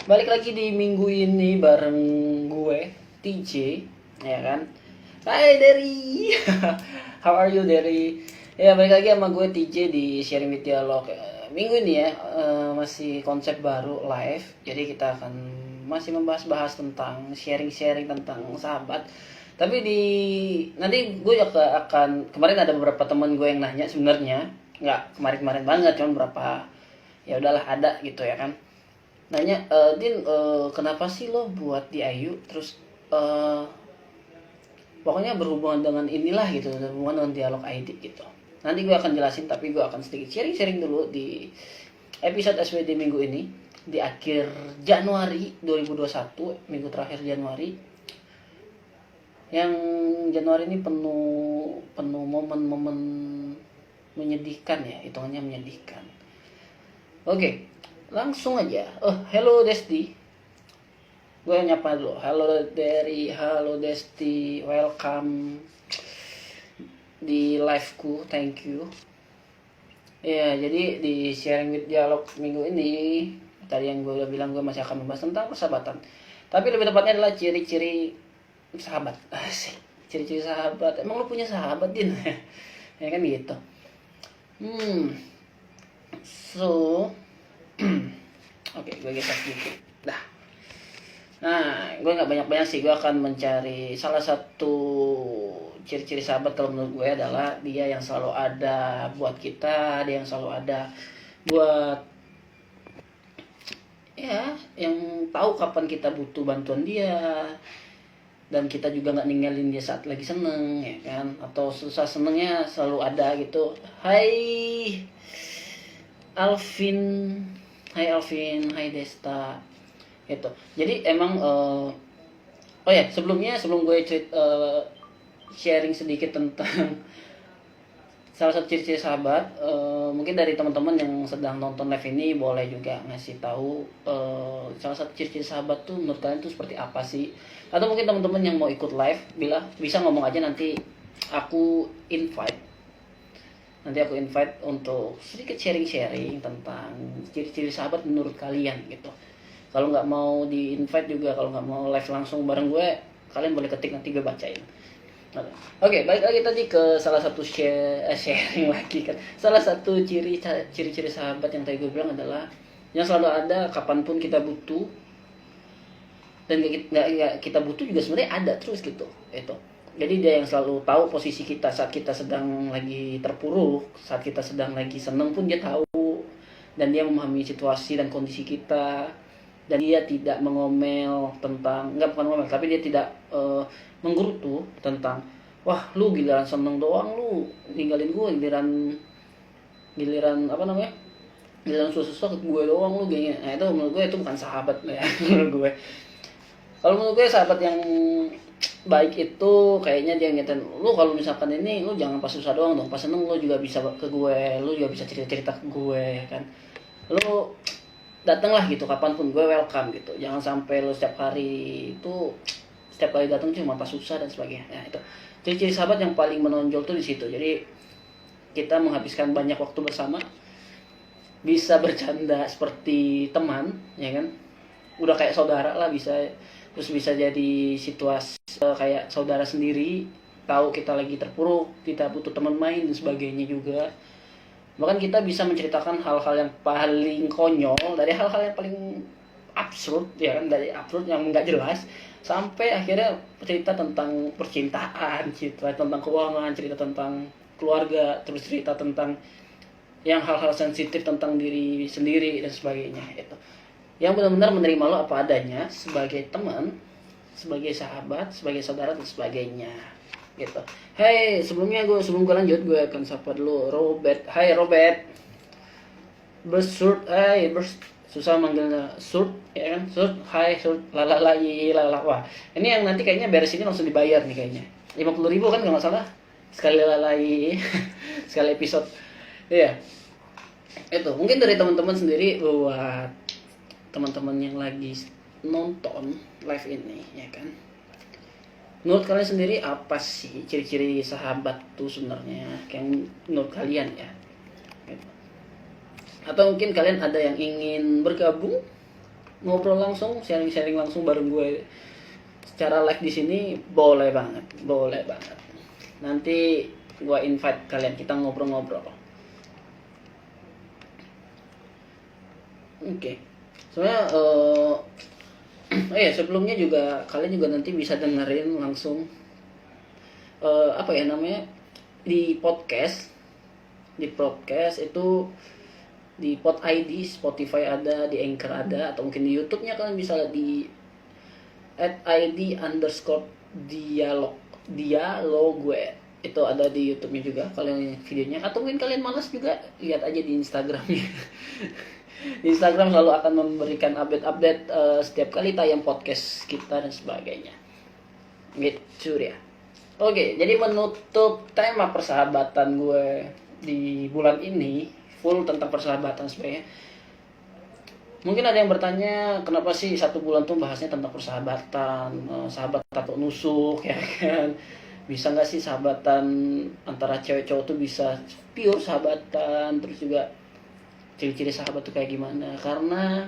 Balik lagi di minggu ini bareng gue, TJ, ya kan? Hai Derry, how are you Derry? Ya balik lagi sama gue TJ di Sharing with Dialog. Minggu ini ya masih konsep baru live, jadi kita akan masih membahas-bahas tentang sharing-sharing tentang sahabat. Tapi nanti gue juga akan kemarin ada beberapa teman gue yang nanya sebenarnya nggak kemarin-kemarin banget, cuman berapa ya udahlah ada gitu ya kan, nanya Din, kenapa sih lo buat di Ayu terus eh, pokoknya berhubungan dengan inilah gitu, berhubungan dengan dialog ID gitu. Nanti gue akan jelasin, tapi gue akan sedikit sharing-sharing dulu di episode SWD minggu ini di akhir Januari 2021, minggu terakhir Januari, yang Januari ini penuh penuh momen-momen menyedihkan ya, hitungannya menyedihkan. Oke, langsung aja. Hello Desti. Gue nyapa dulu. Halo Desti, welcome di liveku, thank you. Ya, jadi di sharing with dialog minggu ini, tadi yang gue udah bilang gue masih akan membahas tentang persahabatan. Tapi lebih tepatnya adalah ciri-ciri sahabat. Asik. Ciri-ciri sahabat. Emang lu punya sahabat, Din? Ya kan gitu. So, oke, gue geser sedikit. Dah. Nah, gue nggak banyak-banyak sih. Gue akan mencari salah satu ciri-ciri sahabat kalau menurut gue adalah dia yang selalu ada buat kita, dia yang selalu ada buat ya, yang tahu kapan kita butuh bantuan dia, dan kita juga nggak ninggalin dia saat lagi seneng ya kan, atau susah senengnya selalu ada gitu. Alvin Alvin, hai Desta gitu. Jadi emang oh ya, sebelum gue sharing sedikit tentang salah satu ciri-ciri sahabat, mungkin dari teman-teman yang sedang nonton live ini boleh juga ngasih tahu salah satu ciri-ciri sahabat tuh menurut kalian tuh seperti apa sih? Atau mungkin teman-teman yang mau ikut live bisa ngomong aja, nanti aku invite untuk sedikit sharing-sharing tentang ciri-ciri sahabat menurut kalian gitu. Kalau nggak mau di invite juga, kalau nggak mau live langsung bareng gue, kalian boleh ketik, nanti gue bacain. Oke, balik lagi tadi ke salah satu sharing lagi kan. Salah satu ciri-ciri sahabat yang tadi gue bilang adalah yang selalu ada kapanpun kita butuh, dan nggak kita butuh juga sebenarnya ada terus gitu. Itu. Jadi dia yang selalu tahu posisi kita saat kita sedang lagi terpuruk, saat kita sedang lagi seneng pun dia tahu, dan dia memahami situasi dan kondisi kita, dan dia tidak mengomel tentang, nggak bukan ngomel, tapi dia tidak menggerutu tentang, wah lu giliran seneng doang lu ninggalin gue, giliran apa namanya, giliran susah-susah ke gue doang lu gini. Nah itu menurut gue itu bukan sahabat ya. Menurut gue, kalau menurut gue sahabat yang baik itu kayaknya dia ngingetin lu, kalau misalkan ini lu jangan pas susah doang dong, pas seneng lu juga bisa ke gue, lu juga bisa cerita-cerita ke gue kan, lu datanglah gitu kapanpun, gue welcome gitu. Jangan sampai lu setiap hari itu, setiap kali datang cuma pas susah dan sebagainya. Nah itu ciri-ciri sahabat yang paling menonjol tuh di situ. Jadi kita menghabiskan banyak waktu bersama, bisa bercanda seperti teman ya kan, udah kayak saudara lah bisa, terus bisa jadi situasi kayak saudara sendiri, tahu kita lagi terpuruk, kita butuh teman main dan sebagainya juga. Bahkan kita bisa menceritakan hal-hal yang paling konyol, dari hal-hal yang paling absurd ya kan, dari absurd yang nggak jelas sampai akhirnya cerita tentang percintaan, cerita tentang keuangan, cerita tentang keluarga, terus cerita tentang yang hal-hal sensitif tentang diri sendiri dan sebagainya. Itu yang benar-benar menerima lo apa adanya sebagai teman, sebagai sahabat, sebagai saudara dan sebagainya gitu. Hey, sebelum gue lanjut, gue akan sapa dulu Robert. Hai Robert. Bersurt, hai susah manggilnya Surt ya kan. Surt, hai Surt, lalalai lala. Wah, ini yang nanti kayaknya beres ini langsung dibayar nih kayaknya. 50.000 kan kalau nggak salah sekali lalai. Sekali episode. Iya. Itu mungkin dari teman-teman sendiri, buat teman-teman yang lagi nonton live ini ya kan, menurut kalian sendiri apa sih ciri-ciri sahabat tuh sebenarnya, yang menurut kalian ya gitu. Atau mungkin kalian ada yang ingin bergabung ngobrol langsung, sharing langsung bareng gue secara live di sini, boleh banget. Nanti gue invite kalian, kita ngobrol-ngobrol. Oke. Sebenarnya sebelumnya juga kalian juga nanti bisa dengerin langsung apa ya namanya, di podcast itu di Pod ID, Spotify ada, di Anchor ada, atau mungkin di YouTube-nya kalian bisa di @id_dialog gue, itu ada di YouTube-nya juga kalian videonya, atau mungkin kalian malas juga lihat aja di Instagram-nya. Di Instagram selalu akan memberikan update setiap kali tayang podcast kita dan sebagainya. Gitu ya. Oke, jadi menutup tema persahabatan gue di bulan ini, full tentang persahabatan sebenarnya. Mungkin ada yang bertanya, kenapa sih 1 bulan tuh bahasnya tentang persahabatan, sahabat atau nusuk, ya kan? Bisa nggak sih sahabatan antara cewek cowok tuh bisa pure sahabatan, terus juga ciri-ciri sahabat tuh kayak gimana? Karena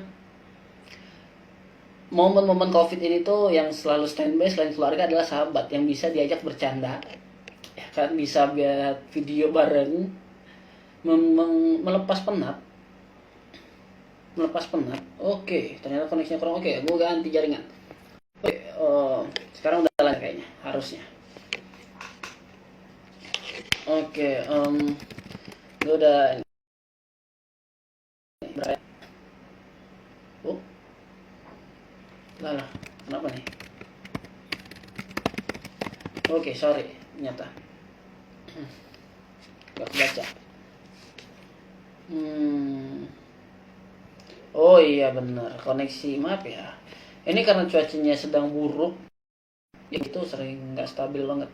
momen-momen COVID ini tuh yang selalu standby selain keluarga adalah sahabat yang bisa diajak bercanda, ya kan, bisa buat video bareng, melepas penat. Oke, ternyata koneksinya kurang. Oke, gue ganti jaringan. Oke, sekarang udah jalan kayaknya, harusnya. Oke, gue udah. Oh, lah, kenapa nih? Oke, sorry, ternyata gak kebaca. Oh iya benar, koneksi, maaf ya. Ini karena cuacanya sedang buruk, ya itu sering nggak stabil banget.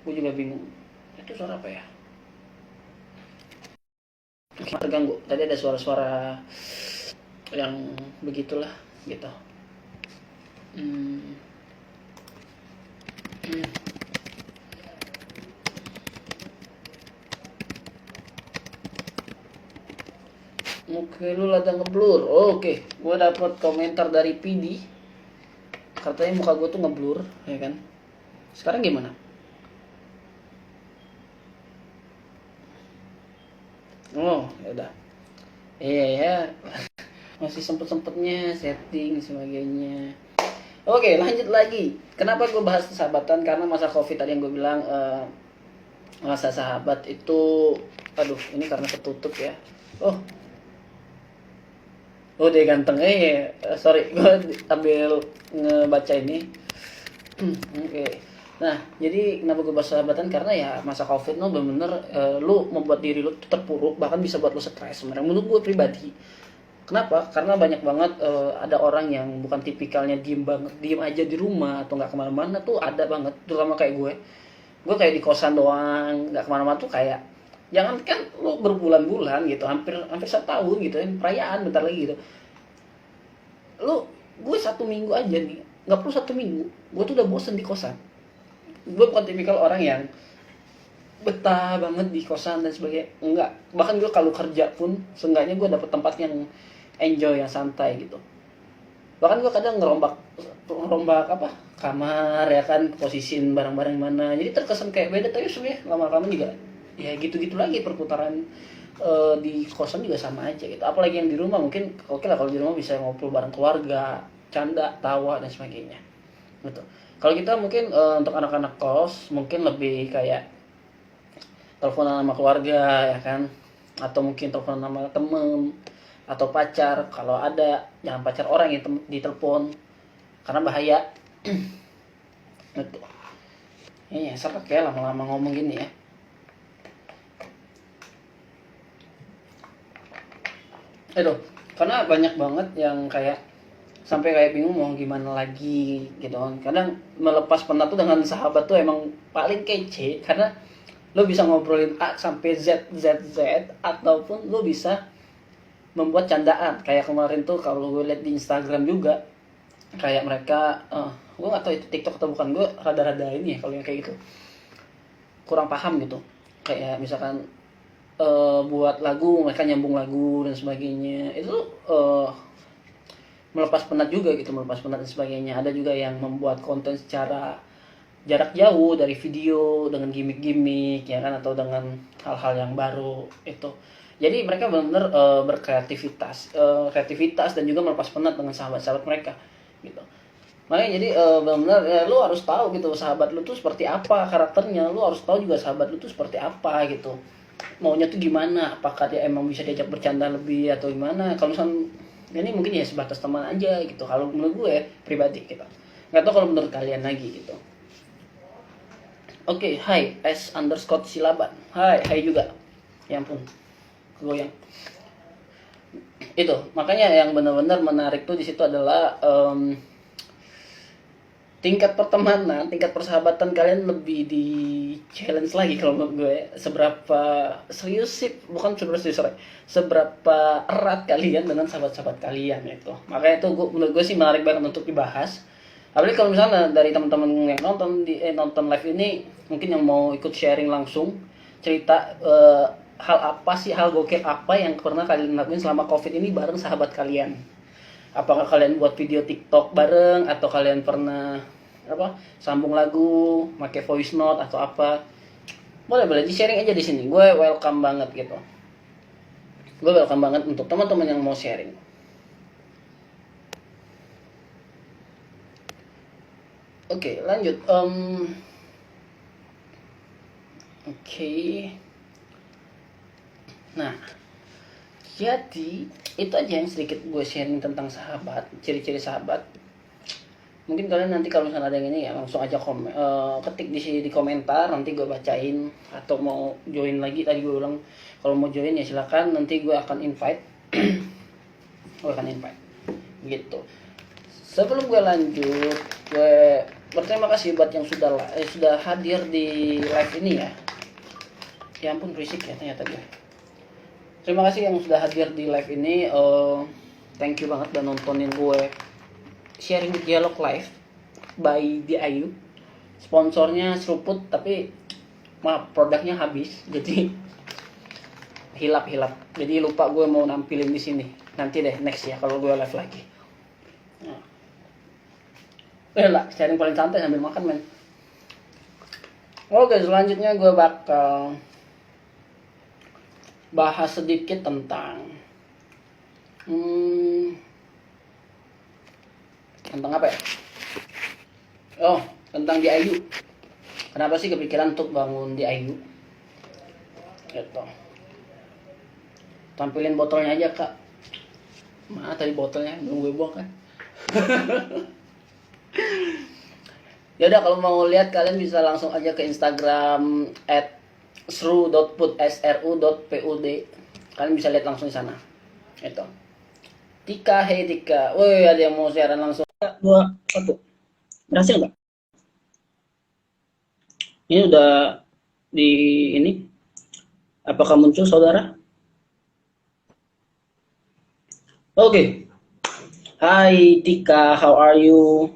Gue juga bingung. Itu suara apa ya? Terganggu. Tadi ada suara-suara yang begitulah gitu. Oke, lu lada ngeblur. Oke, gue dapet komentar dari PD. Katanya muka gue tuh ngeblur, ya kan? Sekarang gimana? Oh, ya udah. Iya ya. Masih sempet-sempetnya setting sebagainya. Oke, lanjut lagi. Kenapa gue bahas sahabatan? Karena masa COVID tadi yang gue bilang, masa sahabat itu, aduh, ini karena ketutup ya. Oh dia ganteng sorry, gue ambil ngebaca ini. Oke. Nah, jadi kenapa gue bahas sahabatan? Karena ya masa COVID lo bener-bener lu membuat diri lu terpuruk, bahkan bisa buat lu stres sebenarnya menurut gue pribadi. Kenapa? Karena banyak banget ada orang yang bukan tipikalnya diem aja di rumah atau nggak kemana-mana tuh ada banget, terutama kayak gue. Gue kayak di kosan doang, nggak kemana-mana tuh kayak, jangan kan lo berbulan-bulan gitu, hampir setahun gitu kan, perayaan bentar lagi gitu. Gue 1 minggu aja nih, nggak perlu 1 minggu, gue tuh udah bosen di kosan. Gue bukan tipikal orang yang betah banget di kosan dan sebagainya, enggak. Bahkan gue kalau kerja pun seenggaknya gue dapet tempat yang enjoy, yang santai gitu. Bahkan gue kadang ngerombak apa kamar, ya kan, posisiin barang-barang mana, jadi terkesan kayak beda. Tapi sebenarnya lama-lama juga ya gitu-gitu lagi perputaran. Di kosan juga sama aja gitu, apalagi yang di rumah mungkin oke lah, kalau di rumah bisa ngobrol bareng keluarga, canda tawa dan sebagainya gitu. Kalau kita mungkin untuk anak-anak kos mungkin lebih kayak teleponan sama keluarga, ya kan, atau mungkin teleponan sama temen atau pacar. Kalau ada, jangan pacar orang yang ditelepon karena bahaya. Gitu. Iya, serak ya lama-lama ngomong gini ya. Aduh, karena banyak banget yang kayak sampai kayak bingung mau gimana lagi gitu kan. Kadang melepas penat tuh dengan sahabat tuh emang paling kece, karena lo bisa ngobrolin A sampai Z, ataupun lo bisa membuat candaan. Kayak kemarin tuh kalau gue lihat di Instagram juga, kayak mereka, gue gak tahu itu TikTok atau bukan, gue rada-rada ini ya kalau yang kayak gitu, kurang paham gitu. Kayak misalkan buat lagu, mereka nyambung lagu dan sebagainya. Itu melepas penat juga gitu, melepas penat dan sebagainya. Ada juga yang membuat konten secara jarak jauh dari video dengan gimmick-gimmick ya kan, atau dengan hal-hal yang baru itu. Jadi mereka benar-benar kreativitas dan juga melepas penat dengan sahabat-sahabat mereka gitu. Makanya jadi benar-benar ya, lu harus tahu gitu sahabat lu tuh seperti apa karakternya, lu harus tahu juga sahabat lu tuh seperti apa gitu, maunya tuh gimana, apakah dia emang bisa diajak bercanda lebih atau gimana. Kalau misalnya ini mungkin ya sebatas teman aja gitu kalau menurut gue pribadi gitu, nggak tahu kalau menurut kalian lagi gitu. Oke, hai S_Silaban, hai juga, ya ampun goyang. Itu makanya yang benar-benar menarik tuh di situ adalah tingkat pertemanan, tingkat persahabatan kalian lebih di challenge lagi kalau menurut gue. Seberapa serius sih, bukan seberapa serius, sorry, seberapa erat kalian dengan sahabat-sahabat kalian itu. Makanya itu menurut gue sih menarik banget untuk dibahas. Apalagi kalau misalnya dari teman-teman yang nonton live ini, mungkin yang mau ikut sharing langsung cerita hal apa sih, hal gokil apa yang pernah kalian lakuin selama COVID ini bareng sahabat kalian. Apakah kalian buat video TikTok bareng, atau kalian pernah sambung lagu, pakai voice note atau apa? Boleh di sharing aja di sini. Gue welcome banget gitu. Gue welcome banget untuk teman-teman yang mau sharing. Oke, lanjut. Oke. Nah, jadi itu aja yang sedikit gue sharing tentang sahabat, ciri-ciri sahabat. Mungkin kalian nanti kalau misalnya ada yang ini ya langsung aja ketik di komentar, nanti gue bacain. Atau mau join lagi, tadi gue bilang kalau mau join ya silakan, nanti gue akan invite. Gitu. Sebelum gue lanjut, gue berterima kasih buat yang sudah hadir di live ini ya. Ya ampun berisik ya ternyata gue. Terima kasih yang sudah hadir di live ini. Thank you banget udah nontonin gue sharing dialog live by DIU. Sponsornya seruput, tapi maaf produknya habis, jadi hilap. Jadi lupa gue mau nampilin di sini. Nanti deh next ya kalau gue live lagi. Lah, sharing paling santai sambil makan men. Oke, selanjutnya gue bakal bahas sedikit tentang tentang apa ya? Oh, tentang DIU. Kenapa sih kepikiran untuk bangun DIU? Gitu. Tampilin botolnya aja kak. Mana tadi botolnya? Belum gue buang kan? Ya udah, kalau mau lihat kalian bisa langsung aja ke Instagram @sru.pud. Kalian bisa lihat langsung di sana. Itu. Tika, hey Tika. Woi, ada yang mau siaran langsung. 2, 1. Berhasil nggak? Ini udah di ini. Apakah muncul saudara? Oke. Hai Tika, how are you?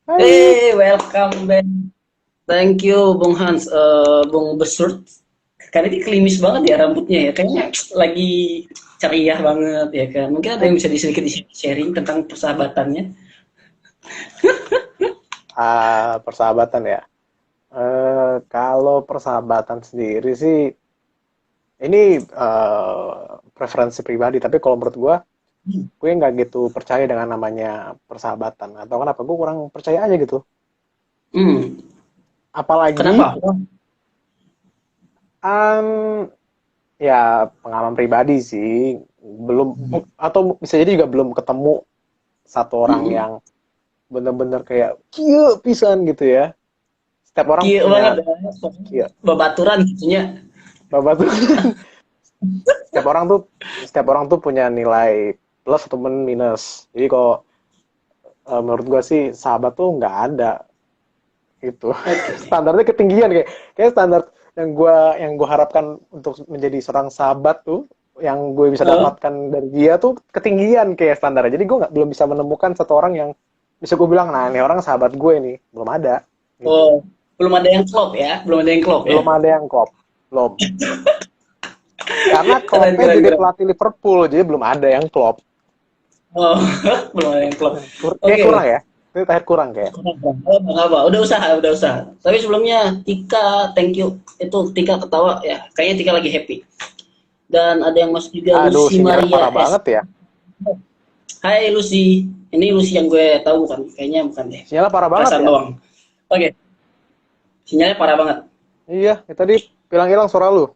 Hai. Hey, welcome back. Thank you, Bung Hans, Bung Besurt. Karena ini klimis banget ya rambutnya ya, kayaknya lagi ceria banget ya kan. Mungkin ada yang bisa sedikit sharing tentang persahabatannya. Persahabatan ya. Kalau persahabatan sendiri sih, ini preferensi pribadi. Tapi kalau menurut gue nggak gitu percaya dengan namanya persahabatan. Atau kenapa? Gue kurang percaya aja gitu. Apalagi Kenapa? Ya pengalaman pribadi sih, belum atau bisa jadi juga belum ketemu satu orang yang bener-bener kayak kia pisan gitu ya. Setiap orang kia punya banget, babaturan gitunya. Babaturan. Setiap orang tuh punya nilai plus atau minus. Jadi kalau menurut gua sih sahabat tuh nggak ada gitu. Standarnya ketinggian kayak standar yang gua harapkan untuk menjadi seorang sahabat tuh, yang gue bisa dapatkan dari dia tuh ketinggian kayak standarnya. Jadi gue belum bisa menemukan satu orang yang bisa gue bilang, nah ini orang sahabat gue nih. Belum ada. Gitu. Oh, belum ada yang klop ya? Belum ada yang klop ya? Belum ada yang klop. Belum. Karena klopnya jadi pelatih Liverpool, jadi belum ada yang klop. Oh, belum ada yang klop. Kayak Oke. kurang ya? Itu terakhir kurang kayak. Oh, nggak apa, udah usaha, udah usaha. Tapi sebelumnya Tika, thank you. Itu Tika ketawa ya. Kayaknya Tika lagi happy. Dan ada yang masuk juga Aduh, Lucy sinyalnya Maria parah S. banget ya. Hai Lucy. Ini Lucy yang gue tahu kan? Kayaknya bukan deh. Sinyalnya parah banget Perasaan ya. doang. Oke. Sinyalnya parah banget. Iya, tadi hilang-hilang suara lu.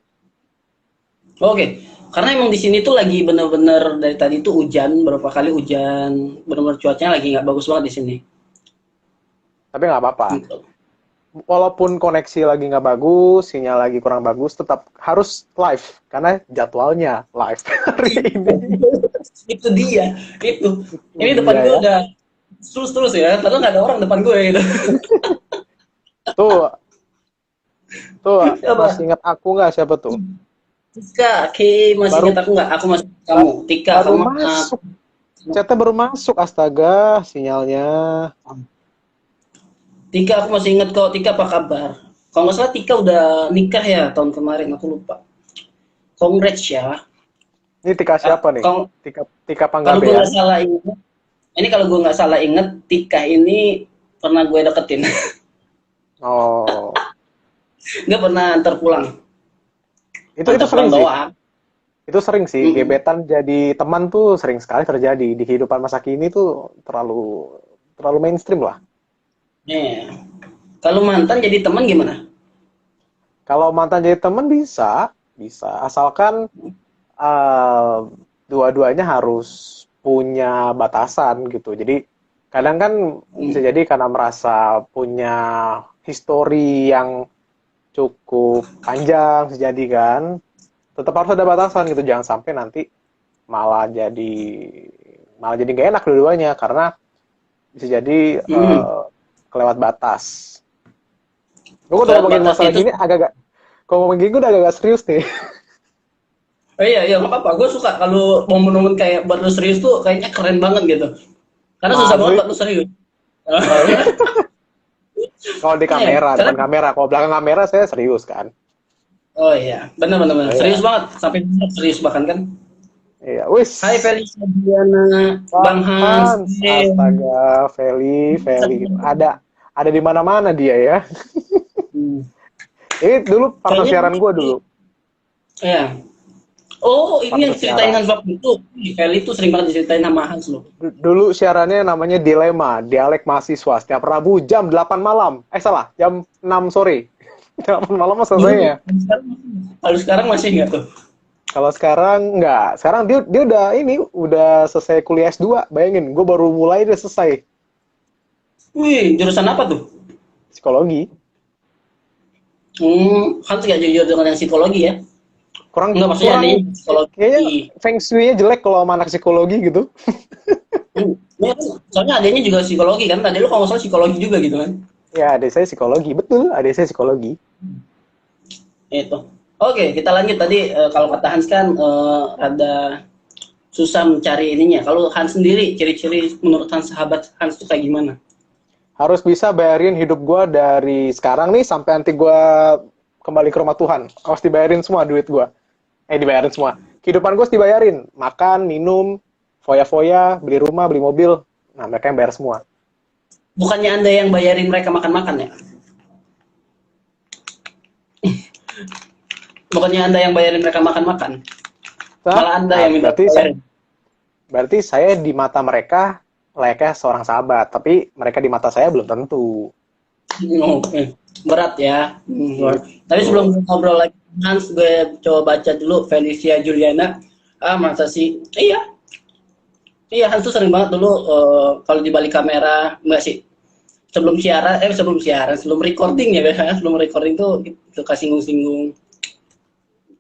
Oke. Karena emang di sini tuh lagi bener-bener dari tadi tuh hujan, berapa kali hujan. Bener-bener cuacanya lagi nggak bagus banget di sini. Tapi nggak apa-apa. Gitu. Walaupun koneksi lagi nggak bagus, sinyal lagi kurang bagus, tetap harus live. Karena jadwalnya live hari ini. Itu dia. Itu. Itu Ini depan dia gue ya. udah terus ya. Padahal nggak ada orang depan gue gitu. Tuh, tuh, Coba. masih ingat aku nggak siapa tuh? Tika, Oke, masih Baru ingat aku nggak? Aku masih ingat kamu. Tika baru sama masuk. Chatnya baru masuk, astaga, sinyalnya. Tika, aku masih ingat kok. Tika apa kabar? Kalau nggak salah Tika udah nikah ya tahun kemarin. Aku lupa. Congrats ya. Ini Tika Ah, siapa nih? Kalau Tika kalau gue nggak Panggabean. salah ingat, ini kalau gue nggak salah ingat, Tika ini pernah gue deketin. Oh, Nggak pernah antar pulang. itu Antar sering pulang sih. doang. Itu sering sih, Mm-mm. gebetan jadi teman tuh sering sekali terjadi di kehidupan masa kini tuh terlalu mainstream lah. Nih, kalau mantan jadi teman gimana? Kalau mantan jadi teman bisa, bisa asalkan eh, dua-duanya harus punya batasan gitu. Jadi kadang kan bisa Hmm. jadi karena merasa punya histori yang cukup panjang, bisa jadi kan. Tetap harus ada batasan gitu, jangan sampai nanti malah jadi malah jadi nggak enak dua-duanya karena bisa jadi Hmm. kelewat batas. Gue udah Lewat ngomongin batas masalah itu. gini agak-agak, kalau ngomongin gini gue udah agak serius nih. Oh iya, iya, nggak apa-apa. Gue suka kalau momen-momen kayak buat lu serius tuh kayaknya keren banget gitu. Karena susah banget Masih buat lu serius. kalau di Iya, kamera, karena depan kamera, kalau belakang kamera saya serius kan. oh iya, benar benar benar. Serius Iya, banget, sampai serius bahkan kan. iya, wis. Hai Felicia Diana, Bang Bang Hans. Hans, astaga, Feli, ada di mana-mana dia ya. Hmm. Ini dulu partner Kayaknya siaran gue dulu, ya. Oh, ini yang partner ceritain siaran. Hans waktu itu. Ih, Feli tuh sering banget diceritain sama Hans loh. Dulu siarannya namanya Dilema, Dialek Mahasiswa, setiap Rabu jam 8 malam. Salah, jam 6 sore. 8 malam mas Dulu, selesainya. kalau sekarang masih nggak tuh? Kalau sekarang enggak. Sekarang dia udah selesai kuliah S2. Bayangin, gue baru mulai dia selesai Wih, jurusan apa tuh? psikologi. Hans nggak jujur dengan yang psikologi ya? Kurang Enggak, maksudnya kurang adanya psikologi. kayaknya feng shui-nya jelek kalau sama anak psikologi gitu. Ya, soalnya adanya juga psikologi kan. Tadi lu kalau nggak salah psikologi juga gitu kan? Ya, adik saya psikologi. Betul, adik saya psikologi. Itu. Oke, kita lanjut tadi kalau kata Hans kan ada susah mencari ininya. Kalau Hans sendiri, ciri-ciri menurut Hans sahabat Hans itu kayak gimana? Harus bisa bayarin hidup gue dari sekarang nih sampai nanti gue kembali ke rumah Tuhan. Harus dibayarin semua duit gue. Dibayarin semua. Kehidupan gue harus dibayarin. Makan, minum, foya-foya, beli rumah, beli mobil. Nah, mereka yang bayar semua. Bukannya Anda yang bayarin mereka makan-makan ya? Bukannya Anda yang bayarin mereka makan-makan? Malah Anda Nah, yang minta bayarin. berarti saya di mata mereka layaknya seorang sahabat, tapi mereka di mata saya belum tentu. Oke. Berat ya. Berat. Tapi sebelum Gitu. ngobrol lagi Hans, gue coba baca dulu Felicia Juliana. Ah, masa sih? Iya. Iya, Hans tuh sering banget dulu kalau di balik kamera, enggak sih? Sebelum recording ya biasanya. Sebelum recording tuh suka singgung-singgung.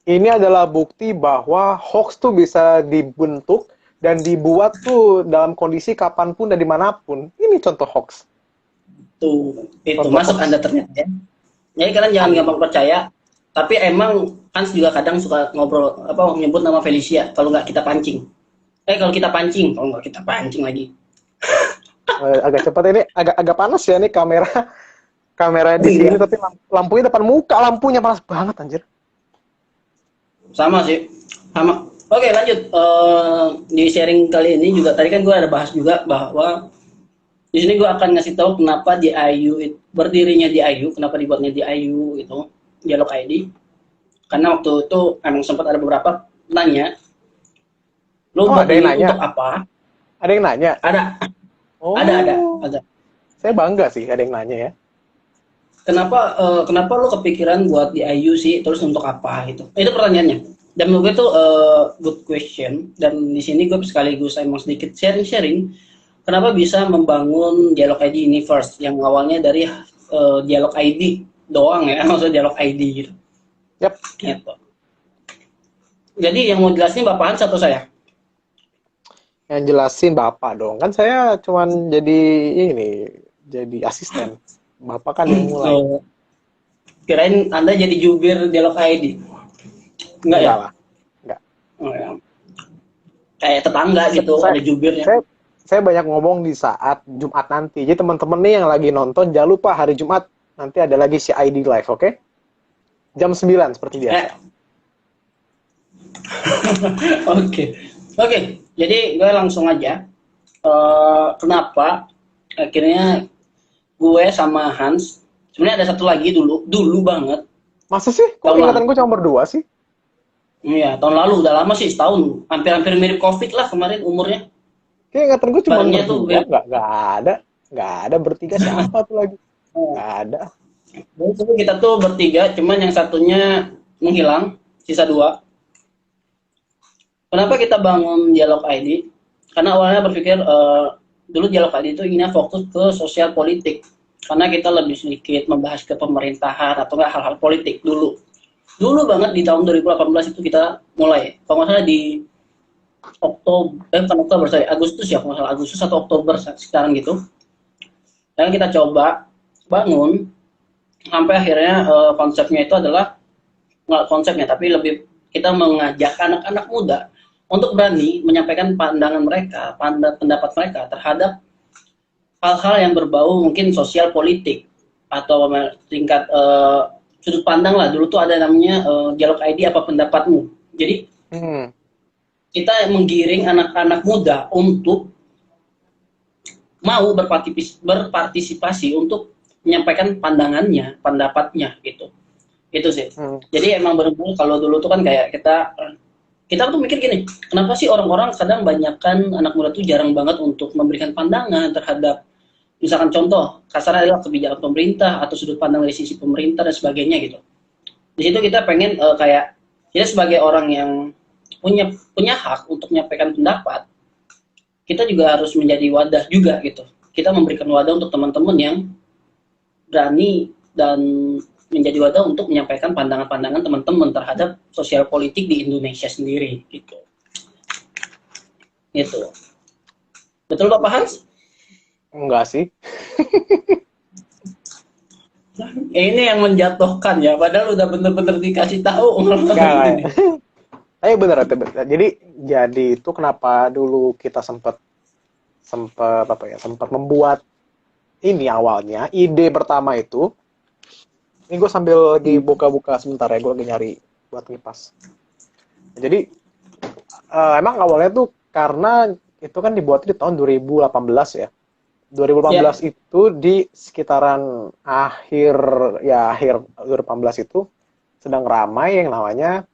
Ini adalah bukti bahwa hoax tuh bisa dibentuk dan dibuat tuh dalam kondisi kapanpun dan dimanapun. Ini contoh hoax. Tuh, itu Contoh masuk hoax. Anda ternyata ya. Jadi kalian jangan gampang percaya. Tapi emang Hans juga kadang suka ngobrol apa nyebut nama Felicia kalau nggak kita pancing. Kalau nggak kita pancing lagi. Agak cepat ini, agak panas ya nih kamera Oh di sini, iya, tapi lampunya depan muka, lampunya panas banget anjir. sama sih. Sama. Oke, lanjut. Di sharing kali ini juga tadi kan gue ada bahas juga bahwa di sini gue akan ngasih tahu kenapa di IU berdirinya di IU, kenapa dibuatnya di IU itu Dialog ID. Karena waktu itu emang sempat ada beberapa nanya, lu Oh, ada yang berdiri nanya. untuk apa? Ada yang nanya. Ada, Oh, ada. saya bangga sih ada yang nanya ya. Kenapa lu kepikiran buat di IU sih? Terus untuk apa gitu? Itu pertanyaannya. Dan menurut gue itu good question. Dan di sini gue sekaligus emang sedikit sharing-sharing. Kenapa bisa membangun Dialog ID ini first? Yang awalnya dari Dialog ID doang ya, maksudnya Dialog ID gitu. Yap. Gitu. Jadi yang mau jelasin Bapak Hans atau saya? Yang jelasin Bapak dong. Kan saya cuman jadi asisten. Bapak kan yang mulai. Oh, kirain Anda jadi jubir Dialog ID. Enggak ya? Lah. Enggak. Oh, ya. Kayak tetangga gitu, Saya, ada jubirnya. saya banyak ngomong di saat Jumat nanti. Jadi teman-teman nih yang lagi nonton, jangan lupa hari Jumat nanti ada lagi si ID Live, oke? Jam 9 seperti biasa. Oke. Jadi gue langsung aja. Kenapa akhirnya gue sama Hans, sebenarnya ada satu lagi dulu banget. Masa sih? Kok Tahun ingatan gue cuma berdua sih? Iya, tahun lalu udah lama sih, setahun. Hampir mirip COVID lah kemarin umurnya. Kayak ingatan gue cuma Barunya tuh berdua. Nggak ada. Nggak ada bertiga siapa tuh lagi? Nggak ada. Jadi kita tuh bertiga, cuman yang satunya menghilang, sisa dua. Kenapa kita bangun Dialog ID? Karena awalnya berpikir dulu Dialog ID itu inginnya fokus ke sosial politik. Karena kita lebih sedikit membahas ke pemerintahan atau enggak hal-hal politik dulu. Dulu banget di tahun 2018 itu kita mulai. Kalau nggak salah di Agustus ya, kalau nggak salah Agustus atau Oktober sekarang gitu. Dan kita coba bangun sampai akhirnya konsepnya itu adalah nggak konsepnya tapi lebih kita mengajak anak-anak muda untuk berani menyampaikan pandangan mereka, pendapat mereka terhadap hal-hal yang berbau mungkin sosial politik atau tingkat sudut pandang lah. Dulu tuh ada namanya Dialog ID apa pendapatmu. Jadi kita menggiring anak-anak muda untuk mau berpartisipasi untuk menyampaikan pandangannya, pendapatnya gitu. Itu sih. Jadi emang benar-benar kalau dulu tuh kan kayak kita tuh mikir gini, kenapa sih orang-orang kadang banyakkan anak muda tuh jarang banget untuk memberikan pandangan terhadap misalkan contoh kasarnya adalah kebijakan pemerintah atau sudut pandang dari sisi pemerintah dan sebagainya gitu. Di situ kita pengen kayak kita sebagai orang yang punya hak untuk menyampaikan pendapat, kita juga harus menjadi wadah juga gitu. Kita memberikan wadah untuk teman-teman yang berani dan menjadi wadah untuk menyampaikan pandangan-pandangan teman-teman terhadap sosial politik di Indonesia sendiri gitu. Gitu. Betul Bapak Hans? Enggak sih. Ini yang menjatuhkan ya, padahal udah bener-bener dikasih tahu. Enggak. Ayo bener. Jadi itu kenapa dulu kita sempat membuat ini awalnya ide pertama itu. Ini gue sambil lagi buka-buka sebentar ya, gue lagi nyari buat ngipas. Jadi emang awalnya tuh karena itu kan dibuat di tahun 2018 ya. 2018 itu di sekitaran akhir 2018 itu sedang ramai yang namanya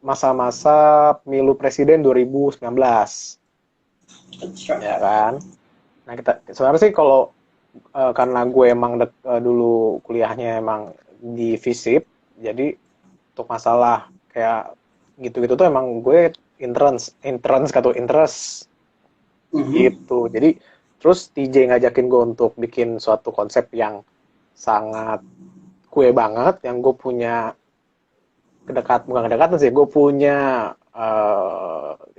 masa-masa pemilu presiden 2019. Ya kan? Nah, kita sebenarnya sih kalau karena gue emang dulu kuliahnya emang di FISIP, jadi untuk masalah kayak gitu-gitu tuh emang gue interest gitu. Jadi terus TJ ngajakin gue untuk bikin suatu konsep yang sangat gue banget, yang gue punya bukan kedekatan sih, gue punya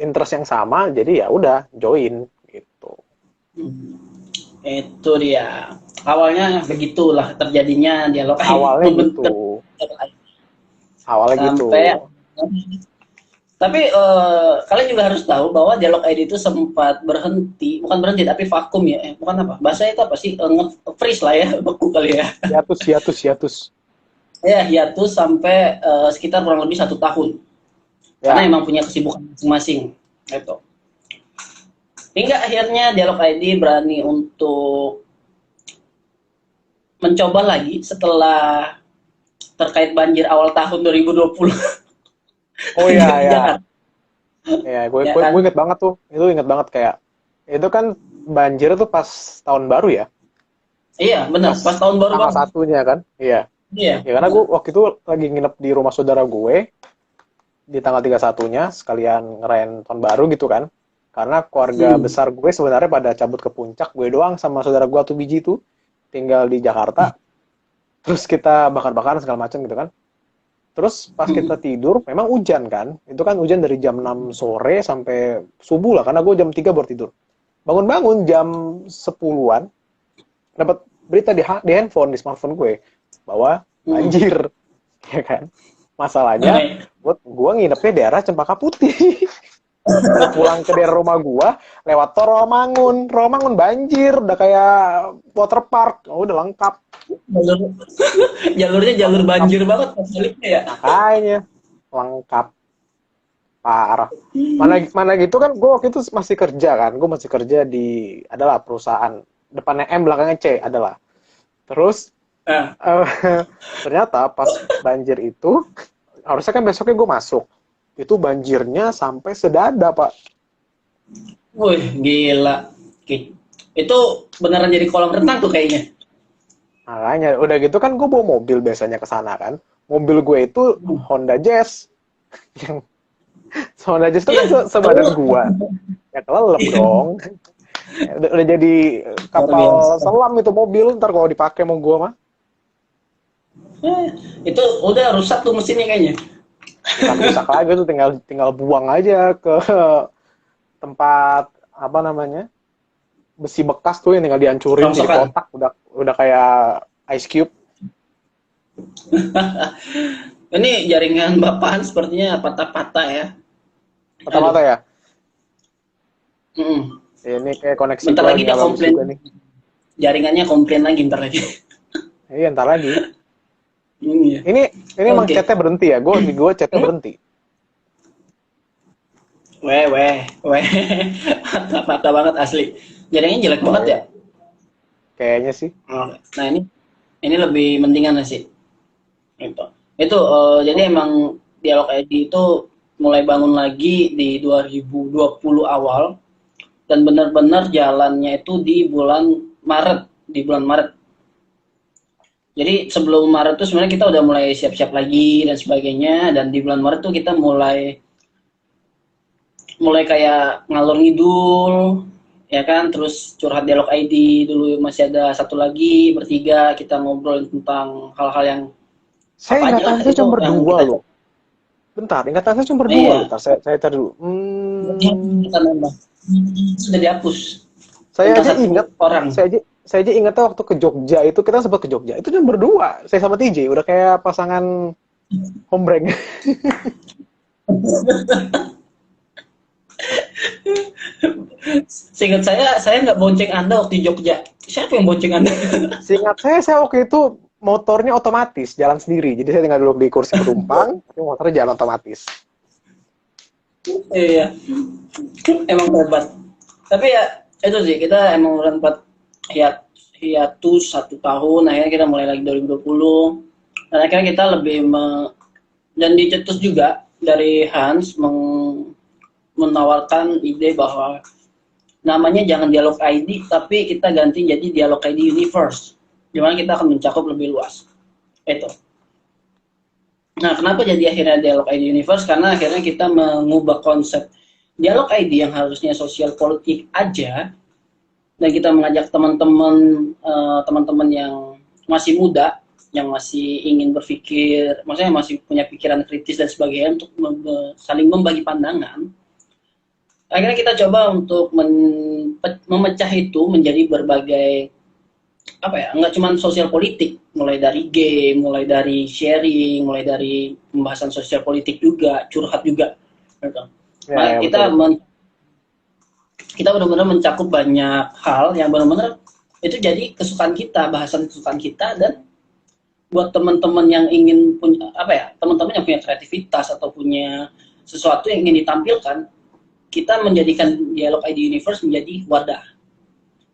interest yang sama, jadi ya udah join gitu. Itu dia. Awalnya begitulah terjadinya Dialog ID. Awalnya gitu. Tapi kalian juga harus tahu bahwa Dialog ID itu sempat bukan berhenti tapi vakum ya. Bukan apa? Bahasa itu apa sih? Freeze lah ya, beku kali ya. Hiatus. Ya, hiatus sampai sekitar kurang lebih 1 tahun. karena Ya. emang punya kesibukan masing-masing gitu. Hingga akhirnya Dialog ID berani untuk mencoba lagi setelah terkait banjir awal tahun 2020 Oh iya di ya. Jakarta, Ya, gue, ya gue, kan? gue inget banget tuh. Itu inget banget kayak itu kan banjir tuh pas tahun baru ya. Iya, benar. Pas Pas tahun baru tanggal banget. satunya kan. Iya. Iya, Ya karena gue waktu itu lagi nginep di rumah saudara gue di tanggal 31-nya sekalian ngerayain tahun baru gitu kan. Karena keluarga hmm. besar gue sebenarnya pada cabut ke puncak, gue doang sama saudara gue tuh biji tuh tinggal di Jakarta. Terus kita bakar-bakaran segala macam gitu kan. Terus pas kita tidur, memang hujan kan. Itu kan hujan dari jam 6 sore sampai subuh lah, karena gue jam 3 baru tidur. Bangun-bangun jam 10-an, dapat berita di handphone, di smartphone gue, bahwa Hmm. banjir, ya kan. Masalahnya, buat gue nginepnya daerah Cempaka Putih. Mau pulang ke daerah rumah gue, lewat tol Rawamangun. Rawamangun banjir, udah kayak water park. Oh, udah lengkap. Jalur, jalurnya jalur Lengkap. banjir banget pas baliknya ya. Makanya, lengkap. Parah. Mana mana gitu kan gue waktu itu masih kerja kan. Gue masih kerja di adalah perusahaan depannya M belakangnya C adalah. Terus Nah, eh, ternyata pas banjir itu harusnya kan besoknya gue masuk. Itu banjirnya sampai sedada, Pak. wih, gila. Oke. Itu beneran jadi kolam renang tuh kayaknya. Makanya udah gitu kan gue bawa mobil biasanya ke sana kan. Mobil gue itu Honda Jazz. Yang Honda Jazz itu kan Iya, sebadan terus. gua. Ya kelelep Iya, dong. Udah jadi luar kapal biasa. selam itu mobil ntar kalau dipakai mau gua mah. Eh, itu udah rusak tuh mesinnya kayaknya. Bukan rusak lagi tuh tinggal tinggal buang aja ke tempat apa namanya besi bekas tuh yang tinggal dihancurin jadi Rongsokan. kotak udah kayak ice cube. Ini jaringan bapaan sepertinya patah-patah ya. Mata-mata Aduh. ya. Mm. Ini kayak koneksi Bentar gua lagi lagi dia nggak bagus komplain. juga nih. Jaringannya komplain lagi bentar lagi. Iya ntar lagi. Iya. Ini emang Oke. chatnya berhenti ya. Gue chatnya berhenti. Weh. Patah-patah banget asli. Jaringannya jelek Oh banget ya. iya. Kayaknya sih. Oke. Nah ini lebih mendingan sih. Itu jadi emang Dialog ID itu mulai bangun lagi di 2020 awal dan benar-benar jalannya itu di bulan Maret. Jadi sebelum Maret tuh sebenarnya kita udah mulai siap-siap lagi dan sebagainya, dan di bulan Maret tuh kita mulai mulai kayak ngalor ngidul, ya kan, terus curhat Dialog ID dulu, masih ada satu lagi bertiga kita ngobrolin tentang hal-hal yang Saya apa aja ingatan lah saya itu cuma yang berdua kita loh. Bentar, ingatan saya cuma berdua loh. iya Bentar, saya tar dulu. kita nambah sudah dihapus Saya tinggal aja satu ingat, orang. saya aja ingatnya waktu ke Jogja itu kita sempat ke Jogja. Itu cuma berdua. Saya sama TJ udah kayak pasangan hombreng. Seingat saya nggak bonceng anda waktu di Jogja. Siapa yang bonceng anda? Seingat saya waktu itu motornya otomatis, jalan sendiri. Jadi saya tinggal duduk di kursi penumpang, tapi motornya jalan otomatis. Iya, emang hebat. Tapi ya itu sih kita emang udah sempat hiatus 1 tahun, akhirnya kita mulai lagi 2020, dan akhirnya kita dan dicetus juga dari Hans menawarkan ide bahwa namanya jangan Dialog ID tapi kita ganti jadi Dialog ID Universe, dimana kita akan mencakup lebih luas itu. Nah, kenapa jadi akhirnya Dialog ID Universe? Karena akhirnya kita mengubah konsep Dialog ID yang harusnya sosial politik aja, dan kita mengajak teman-teman yang masih muda, yang masih ingin berpikir, maksudnya masih punya pikiran kritis dan sebagainya, untuk saling membagi pandangan. Akhirnya kita coba untuk memecah itu menjadi berbagai, apa ya, nggak cuma sosial politik, mulai dari game, mulai dari sharing, mulai dari pembahasan sosial politik juga, curhat juga gitu. Ya, ya Kita betul betul. kita benar-benar mencakup banyak hal yang benar-benar itu jadi kesukaan kita, bahasan kesukaan kita. Dan buat teman-teman yang ingin punya, apa ya, teman-teman yang punya kreativitas atau punya sesuatu yang ingin ditampilkan, kita menjadikan Dialog ID Universe menjadi wadah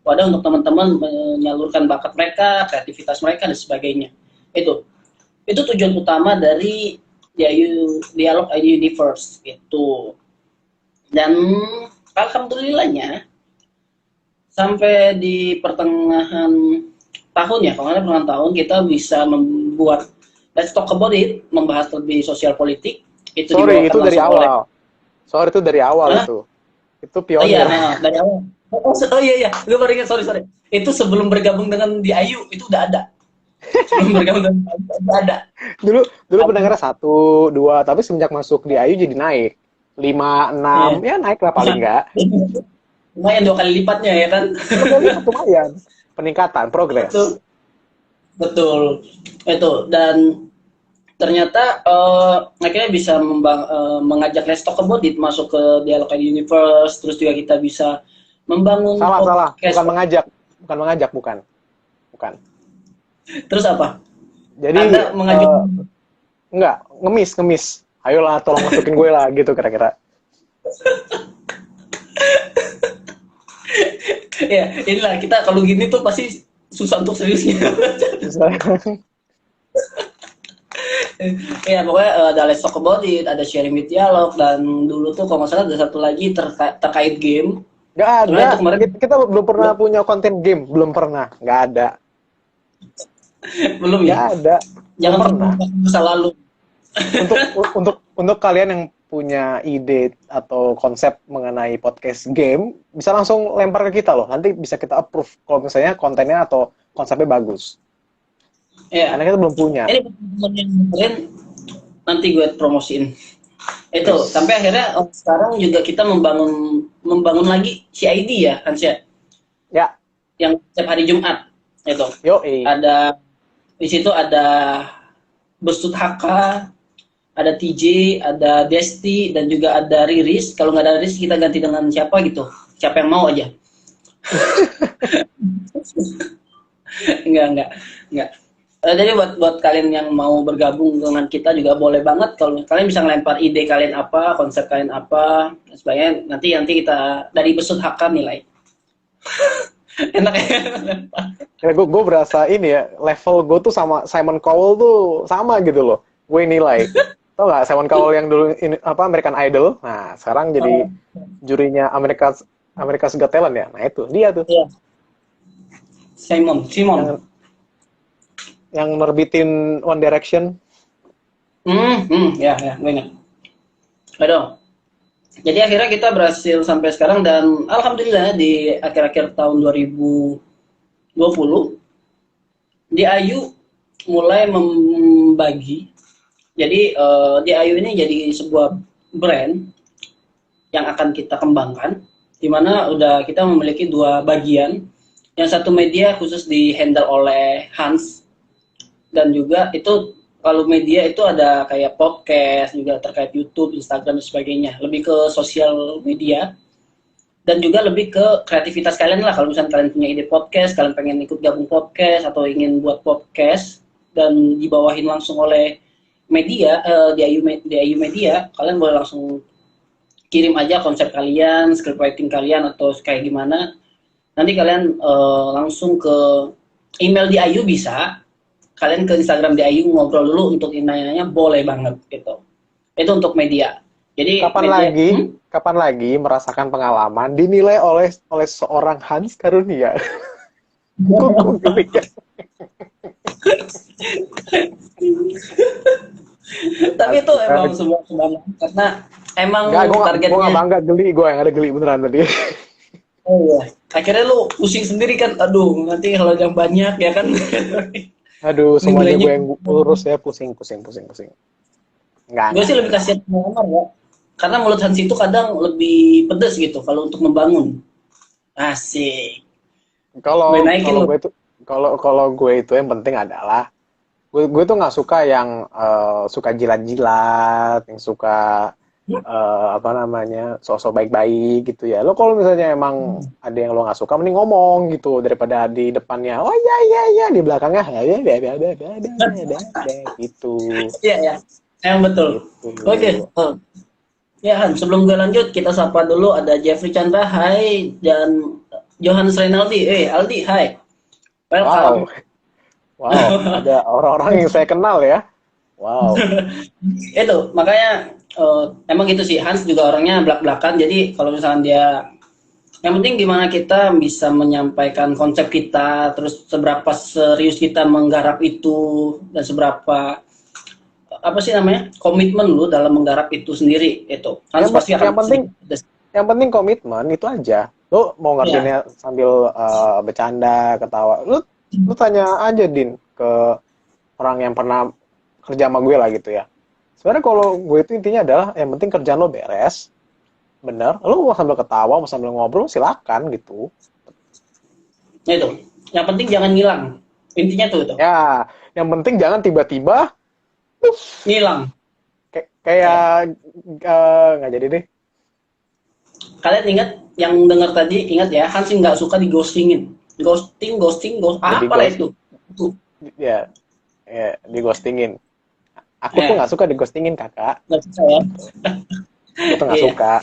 untuk teman-teman menyalurkan bakat mereka, kreativitas mereka dan sebagainya. Itu tujuan utama dari Dialog ID Universe itu. Dan alhamdulillahnya sampai di pertengahan tahun ya, kalau nggak pertengahan tahun kita bisa membuat Let's Talk About It, membahas lebih sosial politik. Itu Sorry, itu dari awal. Sorry, itu dari awal Hah? itu. Itu Oh iya, pionir. dari awal. Oh iya, gue baru ingat, sorry. Itu sebelum bergabung dengan di Ayu, itu udah ada. Sebelum bergabung dengan Ayu, udah ada. Dulu pendengarnya 1, 2, tapi semenjak masuk di Ayu jadi naik. 5, 6, ya naik lah paling enggak. Lumayan 2 kali lipatnya ya kan? Lumayan. Peningkatan, progres. Betul. Itu, dan ternyata akhirnya bisa mengajak Let's Talk About It masuk ke Dialog ID Universe, terus juga kita bisa membangun Salah. Bukan mengajak. Terus apa? Jadi Anda mengajak enggak, ngemis. Ayolah tolong masukin gue lah gitu kira-kira. Ya, inilah kita kalau gini tuh pasti susah untuk seriusnya. Ya, pokoknya ada Let's Talk About It, ada Sharing with Dialog, dan dulu tuh kalau nggak salah ada satu lagi terkait game. Nggak ada. Kemarin... Kita belum pernah punya konten game, belum pernah. Nggak ada. Belum ya? Nggak ada. Jangan pernah masa lalu. Untuk kalian yang punya ide atau konsep mengenai podcast game, bisa langsung lempar ke kita loh. Nanti bisa kita approve kalau misalnya kontennya atau konsepnya bagus. Ya. Karena kita belum punya. Ini teman yang keren, nanti gue promosiin. Itu sampai akhirnya sekarang juga kita membangun lagi CID ya, Hans ya. Ya. Yang setiap hari Jumat itu. Ada di situ ada Bestut HK, ada TJ, ada Desti, dan juga ada Riris. Kalau nggak ada Riris kita ganti dengan siapa gitu. Siapa yang mau aja. Enggak. Jadi buat kalian yang mau bergabung dengan kita juga boleh banget. Kalau kalian bisa ngelempar ide kalian apa, konsep kalian apa, sebagainya. Nanti kita dari Besut HK nilai. Enak ya. Gue berasa ini ya, level gue tuh sama Simon Cowell tuh sama gitu loh. Gue nilai. Tau nggak Simon Cowell yang dulu American Idol? Nah sekarang jadi jurinya America's Got Talent ya. Nah itu dia tuh. Iya. Simon. Yang nerbitin One Direction. Ya, gue ingat. Aduh. Jadi akhirnya kita berhasil sampai sekarang, dan alhamdulillah di akhir-akhir tahun 2020 di Ayu mulai membagi. Jadi di Ayu ini jadi sebuah brand yang akan kita kembangkan, di mana udah kita memiliki 2 bagian. Yang satu media khusus di handle oleh Hans, dan juga itu kalau media itu ada kayak podcast juga terkait YouTube, Instagram dan sebagainya, lebih ke sosial media, dan juga lebih ke kreativitas kalian lah. Kalau misalnya kalian punya ide podcast, kalian pengen ikut gabung podcast atau ingin buat podcast dan dibawahin langsung oleh media di Ayu Media, kalian boleh langsung kirim aja konsep kalian, script writing kalian atau kayak gimana. Nanti kalian langsung ke email di Ayu bisa. Kalian ke Instagram di Ayu ngobrol dulu untuk nanya-nanya, boleh banget gitu. Itu untuk media. Jadi kapan lagi merasakan pengalaman dinilai oleh seorang Hans Karunia? Tapi itu emang sebuah kebanggaan karena emang targetnya. Gue nggak bangga, gue yang ada geli beneran tadi. Oh iya. Akhirnya lu pusing sendiri kan, aduh nanti kalau yang banyak ya kan. Aduh, semuanya gue yang urus ya, pusing. Gue sih lebih kasihan pengalaman ya, karena mulut Hans itu kadang lebih pedes gitu kalau untuk membangun. Asik. Kalau gue itu yang penting adalah gue tuh nggak suka yang suka jilat-jilat, yang suka sosok baik-baik gitu ya. Lo kalau misalnya emang ada yang lo nggak suka, mending ngomong gitu daripada di depannya oh iya di belakangnya ya gitu. Iya emang betul. Gitu. Oke. Ya Han, sebelum gue lanjut, kita sapa dulu ada Jeffrey Chandra, hai, dan Johannes Renaldi, Aldi, hai, welcome. Wow, wow, ada orang-orang yang saya kenal ya. Wow. Itu makanya emang gitu sih, Hans juga orangnya belak-belakan, jadi kalau misalnya dia, yang penting gimana kita bisa menyampaikan konsep kita, terus seberapa serius kita menggarap itu, dan seberapa apa sih namanya komitmen lu dalam menggarap itu sendiri. Itu Hans Yang, pasti yang akan penting sedikit yang penting komitmen itu aja. Lu mau ya. ngerjainnya sambil bercanda, ketawa. Lu tanya aja Din ke orang yang pernah kerja sama gue lah gitu ya. Sebenarnya kalau gue itu intinya adalah yang penting kerjaan lo beres, bener. Lu mau sambil ketawa, mau sambil ngobrol, silakan gitu. Itu yang penting jangan ngilang, intinya tuh itu Ya, yang penting jangan tiba-tiba ngilang. Ya. kayak nggak jadi deh. Kalian ingat yang dengar tadi, ingat ya, Hans nggak suka di ghostingin, ghost Jadi apa lah ghost, itu. ya, ya di ghostingin. Aku tuh Ya, nggak suka di ghostingin kakak. nggak suka ya. Aku tuh nggak Iya. suka.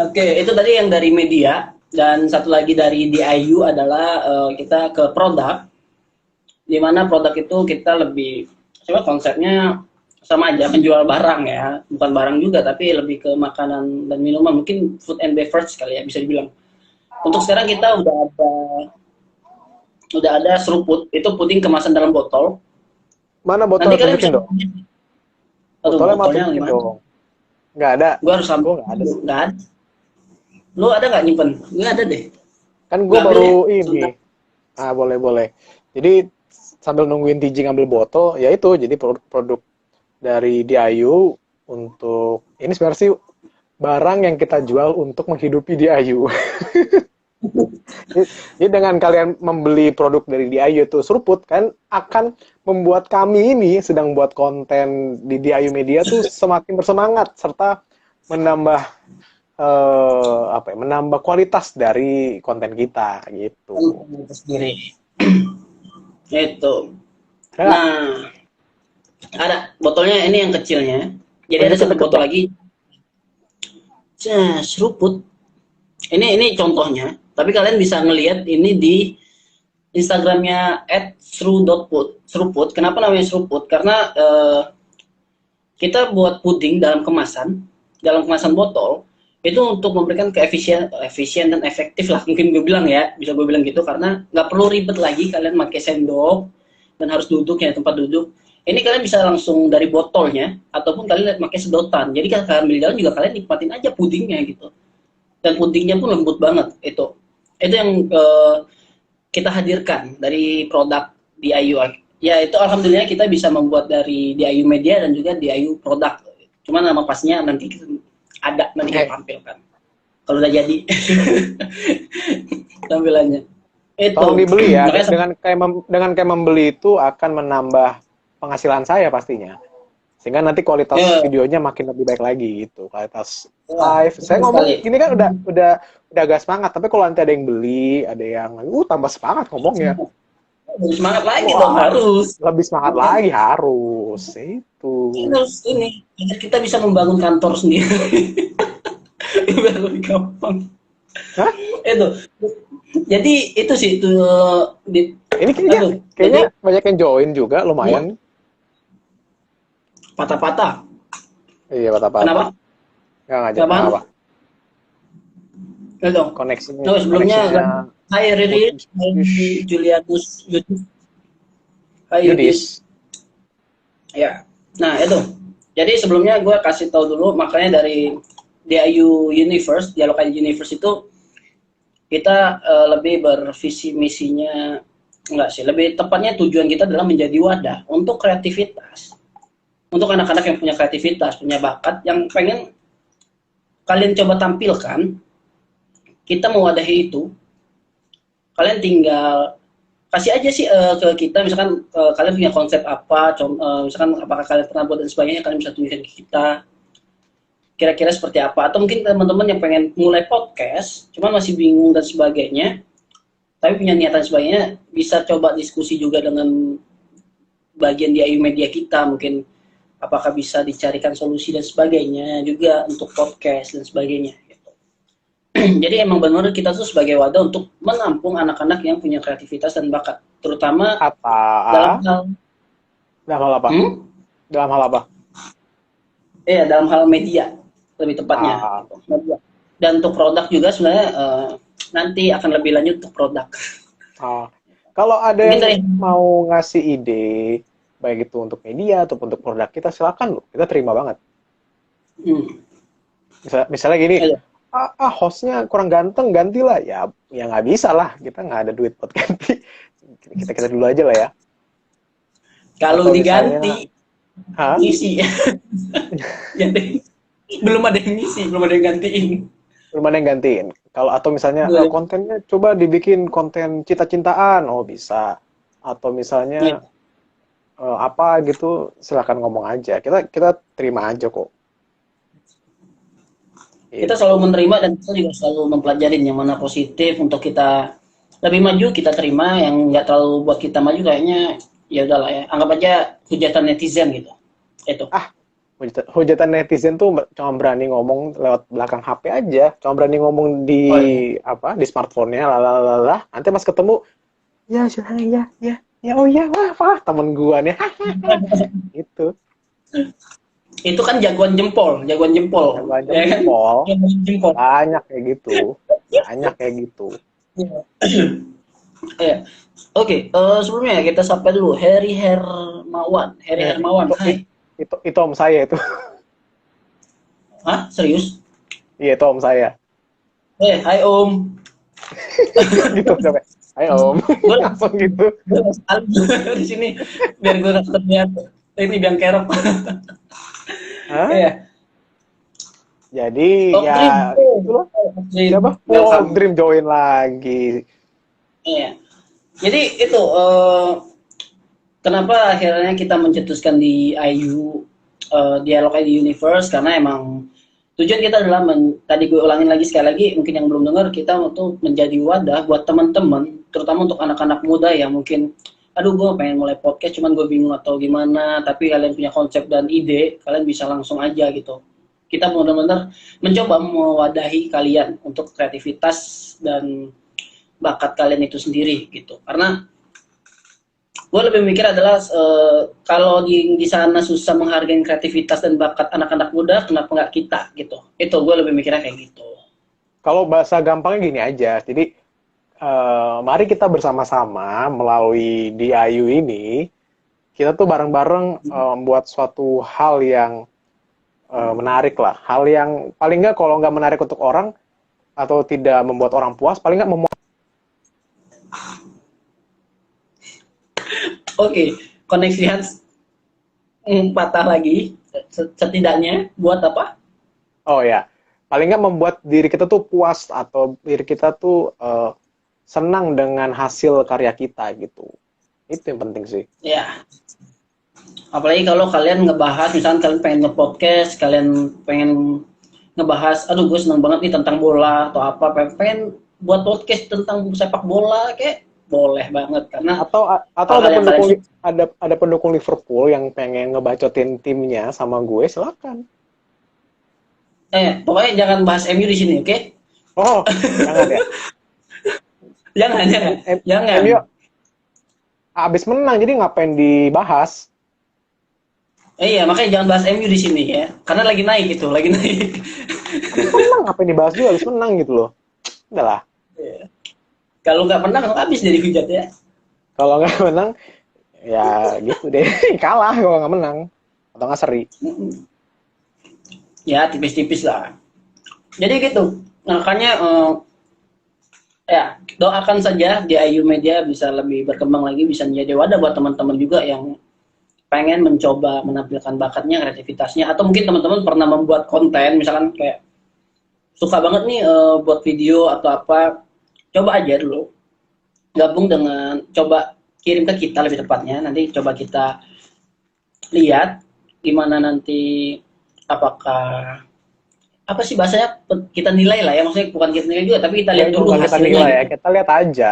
Oke, itu tadi yang dari media, dan satu lagi dari DIU adalah kita ke produk, di mana produk itu kita lebih, coba konsepnya sama aja, menjual barang ya, bukan barang juga, tapi lebih ke makanan dan minuman, mungkin food and beverage kali ya bisa dibilang. Untuk sekarang kita udah ada seruput, itu puding kemasan dalam botol. Mana Nanti botolnya kalian bisa, tunjukin dong. aduh Botolnya mah botolnya tunjukin gimana? dong. Nggak ada. Gue harus sampai, Gue nggak ada sih. nggak ada. Lu ada nggak nyimpen? Nggak ada deh. Kan gue Nggak ambil baru ya? ini. Sebentar. Ah, boleh boleh. Jadi sambil nungguin TJ ngambil botol, ya itu jadi produk dari DIU untuk ini sebenarnya sih barang yang kita jual untuk menghidupi DIU. Jadi dengan kalian membeli produk dari DIU itu seruput kan akan membuat kami ini sedang buat konten di DIU Media tuh semakin bersemangat serta menambah apa ya, menambah kualitas dari konten kita gitu. Itu sendiri. Itu. Ya, Nah, ada botolnya ini yang kecilnya. Jadi ada tunjukin satu deket botol dong. lagi. Seruput. Ini contohnya. Tapi kalian bisa ngelihat ini di Instagramnya @sru.put. Seruput. Kenapa namanya seruput? Karena kita buat puding dalam kemasan botol itu untuk memberikan efisien dan efektif lah, mungkin gue bilang ya, bisa gue bilang gitu, karena nggak perlu ribet lagi kalian pakai sendok dan harus duduk ya tempat duduk. Ini kalian bisa langsung dari botolnya ataupun kalian pakai sedotan, jadi kalau kalian ambil jalan juga kalian nikmatin aja pudingnya gitu, dan pudingnya pun lembut banget. Itu yang kita hadirkan dari produk DIY. Ya itu alhamdulillah kita bisa membuat dari DIY Media dan juga DIY produk. Cuman nama pasnya nanti nanti kita Eh, tampilkan. Kalau udah jadi tampilannya. Itu. tolong dibeli ya. Makanya Dengan kayak membeli itu akan menambah penghasilan saya pastinya. Sehingga nanti kualitas ya, videonya makin lebih baik lagi gitu. Kualitas wah, live. Saya betul ngomong sekali. gini kan udah agak semangat, tapi kalau nanti ada yang beli, ada yang tambah semangat ngomongnya. Semangat lagi dong, Wah, harus. lebih semangat lagi harus. Itu. Harus ini. Biar kita bisa membangun kantor sendiri. Biar lebih gampang. Hah? Itu. Jadi itu sih itu Ini kayaknya aduh, kayaknya jadi banyak yang join juga lumayan. patah-patah. Iya, patah-patah. Kenapa? Nggak Kenapa? apa. Itu. Koneksinya No, sebelumnya koneksinya Hai Riri, hai putus. Julianus Yudis. Hai Yudis. Yudis. Ya. Nah, itu. Jadi sebelumnya gue kasih tahu dulu, makanya dari DIU Universe, Dialog Universe itu kita lebih bervisi misinya, enggak sih, lebih tepatnya tujuan kita adalah menjadi wadah untuk kreativitas. Untuk anak-anak yang punya kreativitas, punya bakat, yang pengen kalian coba tampilkan, kita mewadahi itu. Kalian tinggal kasih aja sih ke kita, misalkan kalian punya konsep apa, misalkan apakah kalian pernah buat dan sebagainya, kalian bisa tuliskan ke kita. Kira-kira seperti apa, atau mungkin teman-teman yang pengen mulai podcast cuman masih bingung dan sebagainya tapi punya niatan sebagainya, bisa coba diskusi juga dengan bagian di DIY Media kita, mungkin apakah bisa dicarikan solusi dan sebagainya, juga untuk podcast dan sebagainya gitu. Jadi emang benar kita tuh sebagai wadah untuk menampung anak-anak yang punya kreativitas dan bakat, terutama Apa? dalam hal Dalam hal apa? hmm? Dalam hal apa? Dalam hal media lebih tepatnya Ah, gitu. Media. Dan untuk produk juga sebenarnya nanti akan lebih lanjut untuk produk. ah. Kalau ada Mungkin yang dari mau ngasih ide, baik itu untuk media ataupun untuk produk kita, silakan loh. Kita terima banget. hmm, Misalnya gini, ayo. hostnya kurang ganteng, gantilah. Ya nggak bisa lah. Kita nggak ada duit buat ganti. Kita dulu aja lah ya. Kalau Atau misalnya, diganti hah? ngisi jadi belum ada yang ngisi, belum ada yang gantiin. Belum ada yang gantiin. Kalau atau misalnya Belum. kontennya coba dibikin konten cinta-cintaan, oh bisa. Atau Ya. misalnya apa gitu, silakan ngomong aja. Kita terima aja kok. Kita selalu Itu. menerima dan kita juga selalu mempelajari yang mana positif untuk kita lebih maju, kita terima. Yang nggak terlalu buat kita maju kayaknya ya udahlah ya, anggap aja hujatan netizen gitu itu. Hujatan netizen tuh cuma berani ngomong lewat belakang HP aja, cuma berani ngomong di Oh iya. apa di smartphone-nya, lalalala. Nanti pas ketemu, ya silakan ya, ya, oh ya, wah, temen gua nih, itu. Itu kan jagoan jempol Jagoan ya kan, jempol, jagoan jempol. banyak kayak gitu. Ya. Oke, sebelumnya kita sapa dulu Heri Hermawan. Heri Eh, Hermawan, itu, hai. itu om saya itu, Hah? Serius? iya itu om saya, Hai Om. gitu sampai, ayo om, Gue langsung gitu. sekali di sini biar gue nggak terlihat ini biang kerok. Hah? Iya. Jadi Top ya Dream. gitu loh. Siapa? Oh, Welcome. Dream join lagi. Iya. Jadi itu kenapa akhirnya kita mencetuskan di IU Dialog ID Universe, karena emang tujuan kita adalah tadi gue ulangin lagi sekali lagi, mungkin yang belum dengar, kita untuk menjadi wadah buat teman-teman, terutama untuk anak-anak muda yang mungkin aduh gue pengen mulai podcast cuman gue bingung atau gimana, tapi kalian punya konsep dan ide, kalian bisa langsung aja gitu. Kita benar-benar mencoba mewadahi kalian untuk kreativitas dan bakat kalian itu sendiri gitu. Karena gue lebih mikir adalah kalau di sana susah menghargai kreativitas dan bakat anak-anak muda, kenapa nggak kita gitu? Itu gue lebih mikirnya kayak gitu. Kalau bahasa gampangnya gini aja. Jadi mari kita bersama-sama melalui DIU ini, kita tuh bareng-bareng membuat suatu hal yang menarik lah. Hal yang paling nggak kalau nggak menarik untuk orang atau tidak membuat orang puas, paling nggak Oke, koneksi Hans patah lagi. Setidaknya buat apa? oh ya, paling nggak membuat diri kita tuh puas atau diri kita tuh senang dengan hasil karya kita gitu. Itu yang penting sih. Ya, apalagi kalau kalian ngebahas, misalnya kalian pengen nge-podcast, kalian pengen ngebahas, aduh gue seneng banget nih tentang bola atau apa, pengen buat podcast tentang sepak bola, kayak boleh banget karena Atau hal-hal yang kalian suka. ada pendukung Liverpool yang pengen ngebacotin timnya sama gue, silakan. Pokoknya jangan bahas MU di sini, oke? Oh, jangan ya. Jangan. MU abis menang, jadi ngapain dibahas? Iya, makanya jangan bahas MU di sini ya, karena lagi naik gitu, lagi naik. Abis menang, ngapain dibahas juga abis menang gitu loh. Udah lah. Kalau nggak menang, habis jadi hujat ya. Kalau nggak menang, ya gitu deh. Kalah kalau nggak menang. Atau nggak seri. Ya, tipis-tipis lah. Jadi gitu. Makanya ya doakan saja di IU Media bisa lebih berkembang lagi, bisa menjadi wadah buat teman-teman juga yang pengen mencoba menampilkan bakatnya, kreativitasnya, atau mungkin teman-teman pernah membuat konten, misalkan kayak suka banget nih buat video atau apa, coba aja dulu gabung dengan, coba kirim ke kita lebih tepatnya, nanti coba kita lihat gimana nanti, apakah apa sih bahasanya, kita nilai lah ya, maksudnya bukan kita nilai juga, tapi kita lihat dulu Bukan kita hasilnya nilai ya, gitu. kita lihat aja.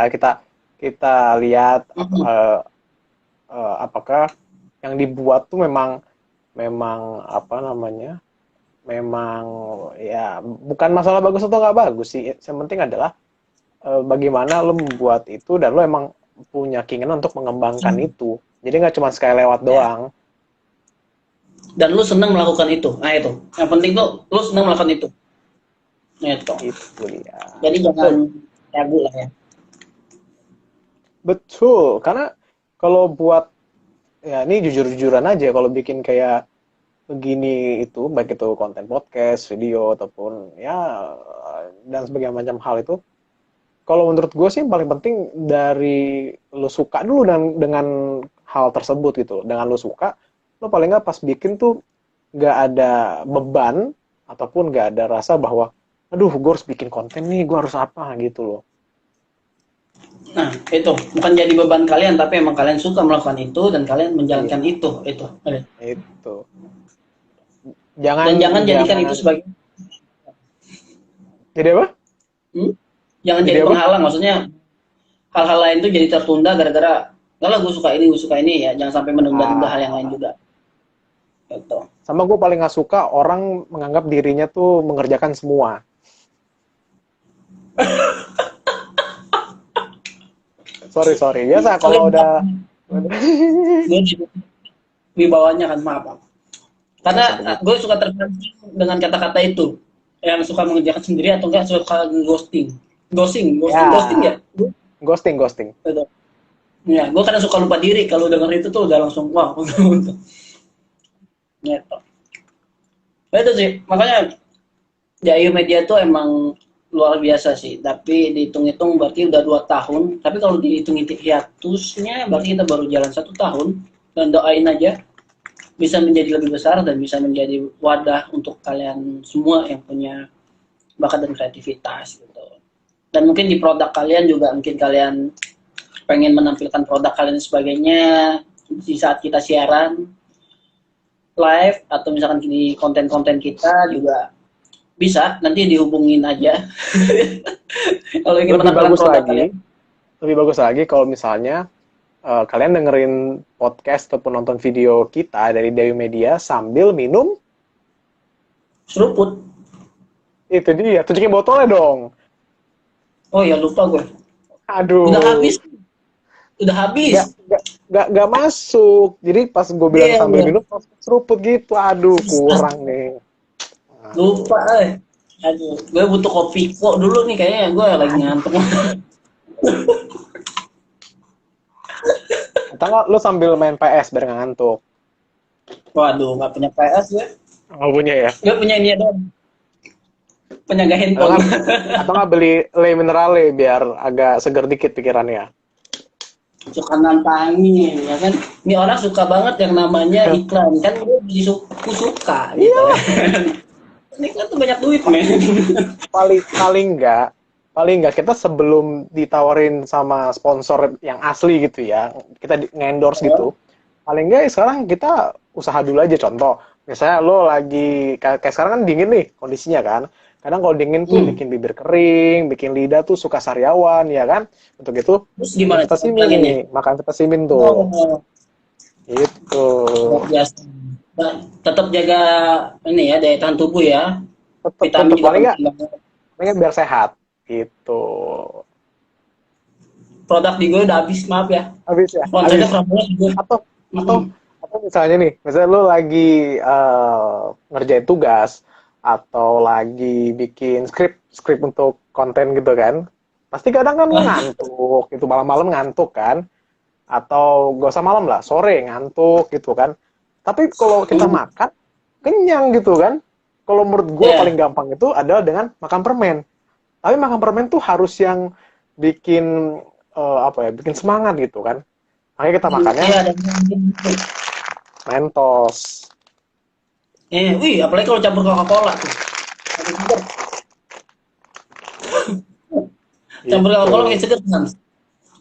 Kita lihat apakah yang dibuat tuh memang memang apa namanya, memang ya bukan masalah bagus atau nggak bagus sih. Yang penting adalah bagaimana lo membuat itu dan lo emang punya keinginan untuk mengembangkan itu. Jadi nggak cuma sekali lewat Ya. doang. Dan lu senang melakukan itu. Nah itu. Yang penting tuh lu senang melakukan itu. Itu. Itu dia. Jadi jangan ragu lah ya. Betul, karena kalau buat ya ini jujur-jujuran aja kalau bikin kayak begini itu baik itu konten podcast, video ataupun ya dan sebagainya macam hal itu. Kalau menurut gue sih yang paling penting dari lo suka dulu dengan hal tersebut gitu. Dengan lo suka, lo paling nggak pas bikin tuh nggak ada beban ataupun nggak ada rasa bahwa aduh gue harus bikin konten nih, gue harus apa gitu loh. Nah, itu bukan jadi beban kalian, tapi emang kalian suka melakukan itu dan kalian menjalankan itu. Itu. Jangan Dan jangan jadikan itu sebagai jadi apa? Jangan jadi penghalang, maksudnya hal-hal lain tuh jadi tertunda gara-gara kalau gue suka ini ya, jangan sampai menunda-nunda hal yang lain juga. Gitu. Sama gue paling nggak suka orang menganggap dirinya tuh mengerjakan semua. Sorry. Biasa kalau udah wibawanya kan maaf. Karena gue suka terpancing dengan kata-kata itu. Yang suka mengerjakan sendiri atau enggak suka ghosting. Ghosting ya? Ghosting. Betul. Ya, gue kadang suka lupa diri kalau denger itu tuh udah langsung wah. Gitu. Itu sih, makanya Jayu Media tuh emang luar biasa sih. Tapi dihitung-hitung berarti udah 2 tahun. Tapi kalau dihitung hiatusnya berarti kita baru jalan 1 tahun. Dan doain aja bisa menjadi lebih besar dan bisa menjadi wadah untuk kalian semua yang punya bakat dan kreativitas gitu. Dan mungkin di produk kalian juga mungkin kalian pengen menampilkan produk kalian dan sebagainya di saat kita siaran live atau misalkan di konten-konten kita juga bisa, nanti dihubungin aja. Kalau ingin menampilkan produk kalian. Lebih bagus lagi kalau misalnya kalian dengerin podcast ataupun nonton video kita dari Jayu Media sambil minum seruput. Itu dia, tunjukin botolnya dong. Oh ya lupa gue. Aduh. Udah habis. Gak masuk. Jadi pas gue bilang sambil minum seruput gitu. Aduh, kurang nih. Lupa Aduh, gue butuh kopi kok dulu nih kayaknya gue lagi ngantuk. Atau nggak lu sambil main PS biar nggak ngantuk? Waduh, nggak punya PS gue. Nggak punya ya? Gue punya ini dong. Penyaga handphone. Atau nggak beli le minerale biar agak seger dikit pikirannya? Suka nantangin, ya kan? Ini orang suka banget yang namanya iklan, kan gue suka gitu. Iya. Ini kan tuh banyak duit, men. Paling nggak kita sebelum ditawarin sama sponsor yang asli gitu ya, kita nge-endorse gitu. Paling nggak sekarang kita usaha dulu aja, contoh. Misalnya lo lagi kayak sekarang kan dingin nih kondisinya kan. Kadang kalau dingin tuh bikin bibir kering, bikin lidah tuh suka sariawan, ya kan? Untuk itu, terus gimana spesimen, makan spesimen tuh. Itu. Biasa. Tetap jaga ini ya daya tahan tubuh ya. Vitamin juga paling biar sehat. Gitu. Produk di gue udah habis, maaf ya. Habis ya. Atau misalnya nih, misalnya lo lagi ngerjain tugas atau lagi bikin skrip untuk konten gitu kan, pasti kadang kan ngantuk, gitu malam-malam ngantuk kan, atau gak usah malam lah, sore ngantuk gitu kan. Tapi kalau kita makan kenyang gitu kan. Kalau menurut gue paling gampang itu adalah dengan makan permen. Tapi makan permen tuh harus yang bikin bikin semangat gitu kan. Makanya kita makannya Mentos. Wih, apalagi kalau campur Coca-Cola tuh. Campur Coca-Cola makin seger kan?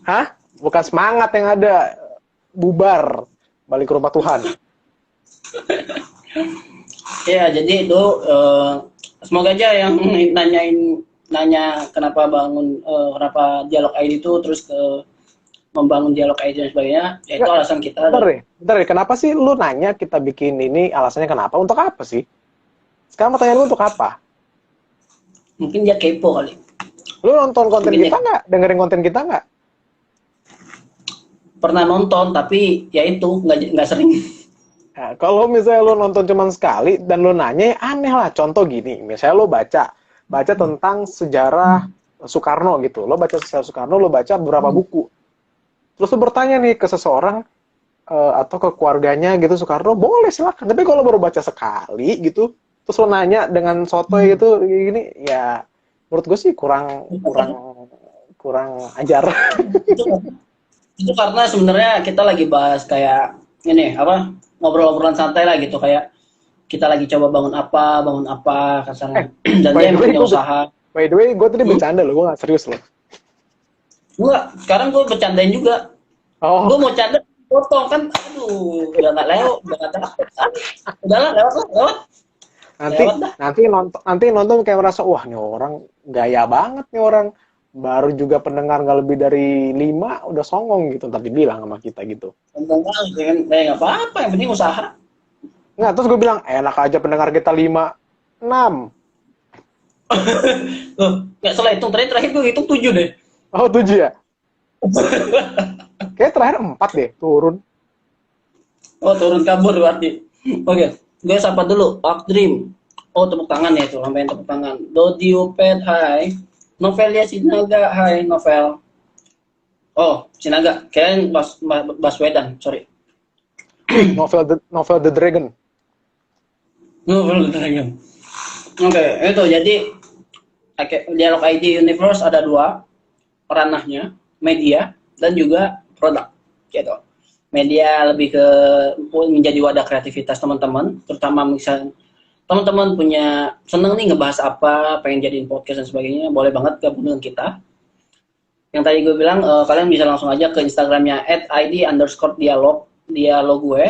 Hah? Bukan semangat yang ada, bubar, balik ke rumah Tuhan. Ya, jadi itu semoga aja yang nanya kenapa kenapa dialog ID itu terus ke membangun dialog ide dan sebagainya, ya itu Nggak, alasan kita. bentar deh. Kenapa sih lu nanya kita bikin ini? Alasannya kenapa? Untuk apa sih? Sekarang pertanyaan lu untuk apa? Mungkin dia kepo kali. Lu nonton konten Mungkin kita dia nggak? Dengerin konten kita nggak? pernah nonton, tapi ya itu nggak sering. Nah, kalau misalnya lu nonton cuma sekali dan lu nanya, ya aneh lah. Contoh gini, misalnya lu baca tentang sejarah Soekarno gitu. Lo baca sejarah Soekarno, lo baca beberapa buku. Terus lu bertanya nih ke seseorang atau ke keluarganya gitu Soekarno, boleh silakan. Tapi kalau baru baca sekali gitu, terus lo nanya dengan sotoy gitu gini, ya menurut gue sih kurang kurang kurang ajar. itu, itu karena sebenarnya kita lagi bahas kayak ini apa ngobrol-ngobrolan santai lah gitu, kayak kita lagi coba bangun apa kasarnya. Dan by dia the emang way, punya usaha. gue tadi bercanda loh, gue gak serius loh. Enggak, sekarang gue bercandain juga. Gue Oh, mau canda potong kan, aduh udah nggak lewat, udah nggak dapat. Udahlah lewat lah, lewat. nanti Lewat dah. nanti nonton kayak merasa wah nih orang gaya banget nih orang, baru juga pendengar nggak lebih dari 5 udah songong gitu, ntar dibilang sama kita gitu. Tentang kan, nggak apa-apa, yang penting usaha. Nggak, terus gue bilang enak aja pendengar kita 5, 6. Loh, nggak salah hitung, terakhir gue hitung 7 deh. Oh 7 ya, kayak terakhir 4 deh turun. Oh, turun kabur berarti. Oke, gue sapa dulu. Park Dream. Oh, tepuk tangan ya itu, sampein tepuk tangan. Dodi Upet, hai. Novelia Sinaga, hai Novel. Oh, Sinaga, kayaknya Baswedan, sorry. Wih, novel The Dragon. Novel Dragon. Oke, itu jadi dialog ID Universe ada 2 ranahnya, media dan juga produk, gitu. Media lebih ke menjadi wadah kreativitas teman-teman, terutama misalnya teman-teman punya seneng nih ngebahas apa, pengen jadiin podcast dan sebagainya, boleh banget gabung dengan kita. Yang tadi gue bilang, kalian bisa langsung aja ke Instagramnya @id_dialog gue.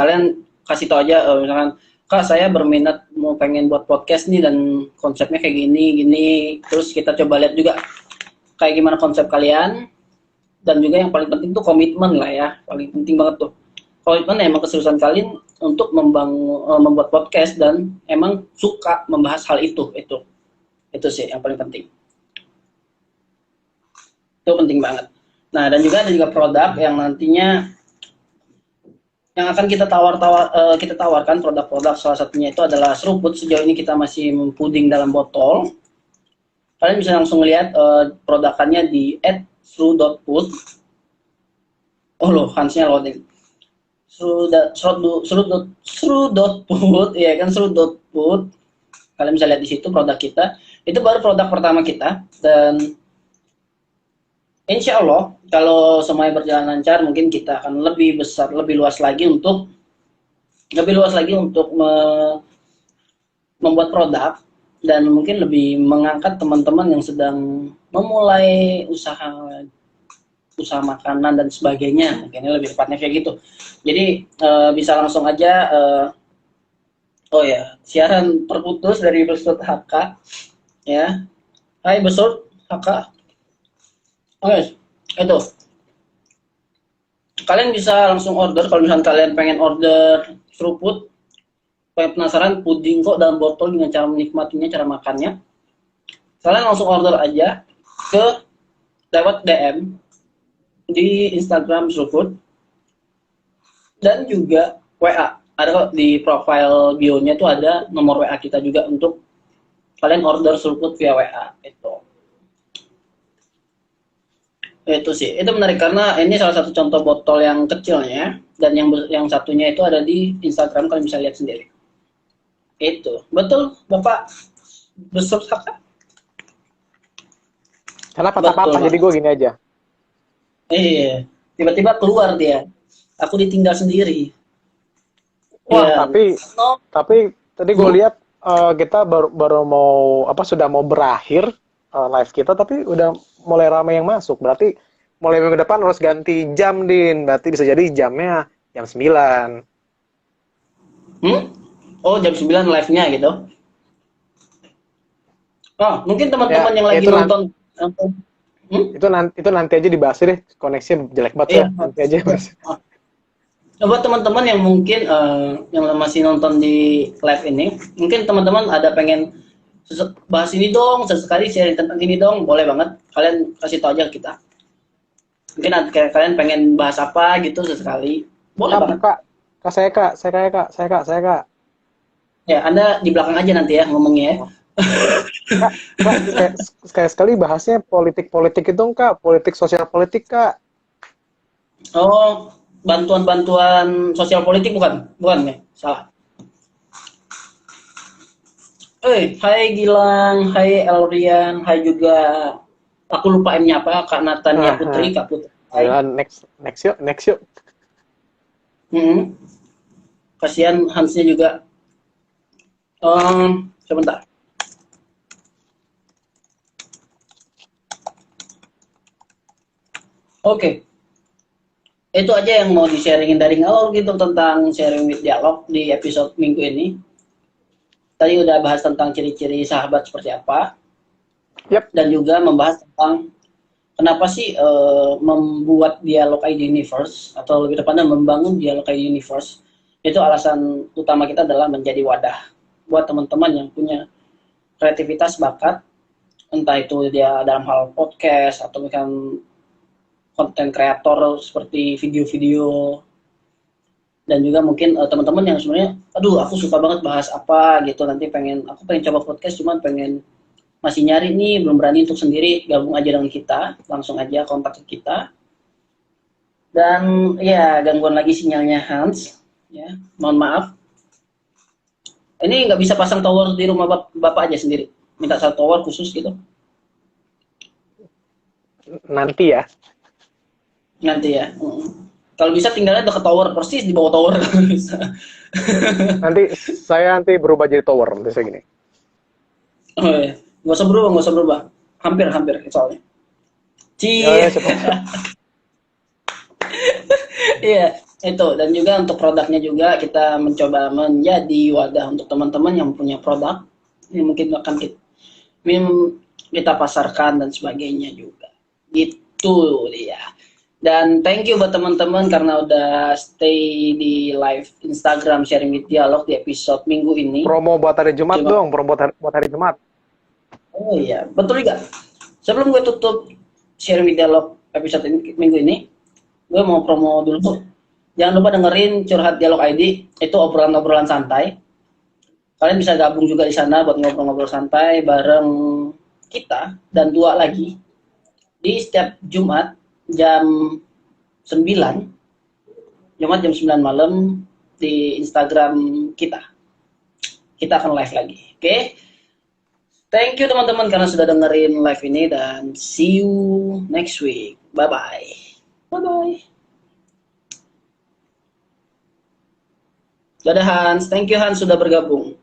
Kalian kasih tau aja, misalkan, Kak saya berminat mau pengen buat podcast nih dan konsepnya kayak gini. Terus kita coba lihat juga kayak gimana konsep kalian. Dan juga yang paling penting tuh komitmen lah ya, paling penting banget tuh komitmen, emang keseriusan kalian untuk membuat podcast dan emang suka membahas hal itu sih yang paling penting, itu penting banget. Nah, dan juga ada juga produk yang nantinya yang akan kita tawarkan produk-produk, salah satunya itu adalah seruput. Sejauh ini kita masih puding dalam botol. Kalian bisa langsung lihat produkannya di @sru.food. Oh loh, Hansnya loading. Sru.food, ya kan, sru.food. Kalian bisa lihat di situ produk kita. Itu baru produk pertama kita, dan insya Allah kalau semuanya berjalan lancar, mungkin kita akan lebih besar, lebih luas lagi untuk membuat produk, dan mungkin lebih mengangkat teman-teman yang sedang memulai usaha makanan dan sebagainya, mungkin lebih tepatnya kayak gitu. Jadi bisa langsung aja, oh ya, siaran terputus dari Besut HK ya. Hai Besut HK. Oke, itu kalian bisa langsung order kalau misalnya kalian pengen order seruput, pengen penasaran puding kok dalam botol dengan cara menikmatinya, cara makannya, kalian langsung order aja ke lewat DM di Instagram Seruput, dan juga WA. Ada kok di profile bio-nya tuh ada nomor WA kita juga untuk kalian order seruput via WA. Itu sih, itu menarik karena ini salah satu contoh botol yang kecilnya, dan yang satunya itu ada di Instagram, kalian bisa lihat sendiri. Itu betul, Bapak besar apa? Karena patah-patah, jadi gue gini aja. Iya, tiba-tiba keluar dia. Aku ditinggal sendiri. Wah, Ya, tapi tadi gue lihat kita baru mau sudah mau berakhir live kita, tapi udah mulai ramai yang masuk. Berarti mulai minggu depan harus ganti jam, Din. Berarti bisa jadi jamnya jam 9. Oh, jam 9 live-nya gitu. Oh, mungkin teman-teman yang lagi nonton Itu nanti aja dibahas deh, koneksinya jelek banget Iya. ya. Nanti aja mas. Coba teman-teman yang mungkin yang masih nonton di live ini, mungkin teman-teman ada pengen bahas ini dong, sesekali sharing tentang ini dong, boleh banget. Kalian kasih tahu aja ke kita. Mungkin kalian pengen bahas apa gitu sesekali, boleh banget. Kak, saya kak. Ya, Anda di belakang aja nanti ya ngomongnya ya. Kak, sekali bahasnya politik itu kak, politik sosial politik kak. Oh, bantuan-bantuan sosial politik bukan? Bukan ya? Salah. Hai Gilang, hai Elrian, hai juga. Aku lupa M-nya apa, Kak Natania Putri, Kak Putri. Hai. Next yuk. Kasihan Hansnya juga. Sebentar. Oke. Itu aja yang mau di-sharingin dari ngalor gitu tentang sharing with dialog di episode minggu ini. Tadi udah bahas tentang ciri-ciri sahabat seperti apa. Yap. Dan juga membahas tentang kenapa sih membuat dialog ID universe atau lebih tepatnya membangun dialog ID universe. Itu alasan utama kita adalah menjadi wadah buat teman-teman yang punya kreativitas, bakat, entah itu dia dalam hal podcast atau misalkan konten kreator seperti video-video, dan juga mungkin teman-teman yang sebenarnya aduh aku suka banget bahas apa gitu, nanti aku pengen coba podcast cuman pengen masih nyari nih, belum berani untuk sendiri, gabung aja dengan kita, langsung aja kontak ke kita. Dan ya gangguan lagi sinyalnya Hans ya, mohon maaf. Ini nggak bisa pasang tower di rumah bapak aja sendiri, minta satu tower khusus gitu Nanti ya. Kalau bisa tinggalnya dekat tower, persis di bawah tower. Saya berubah jadi tower nanti saya gini. Oh iya, nggak usah berubah. Hampir soalnya. Ya, Iya, itu. Dan juga untuk produknya juga kita mencoba menjadi wadah untuk teman-teman yang punya produk yang mungkin akan kita pasarkan dan sebagainya juga. Gitu dia. Dan thank you buat teman-teman karena udah stay di live Instagram Sharing with Dialog di episode minggu ini. Promo buat hari Jumat dong, promo buat hari Jumat. Oh iya, betul juga. Sebelum gue tutup Sharing with Dialog episode minggu ini, gue mau promo dulu. Jangan lupa dengerin Curhat Dialog ID, itu obrolan-obrolan santai. Kalian bisa gabung juga di sana buat ngobrol-ngobrol santai bareng kita dan dua lagi di setiap Jumat jam 9 malam di Instagram kita. Kita akan live lagi. Oke. Thank you teman-teman karena sudah dengerin live ini dan see you next week. Bye-bye. Bye-bye. Dadah Hans. Thank you Hans sudah bergabung.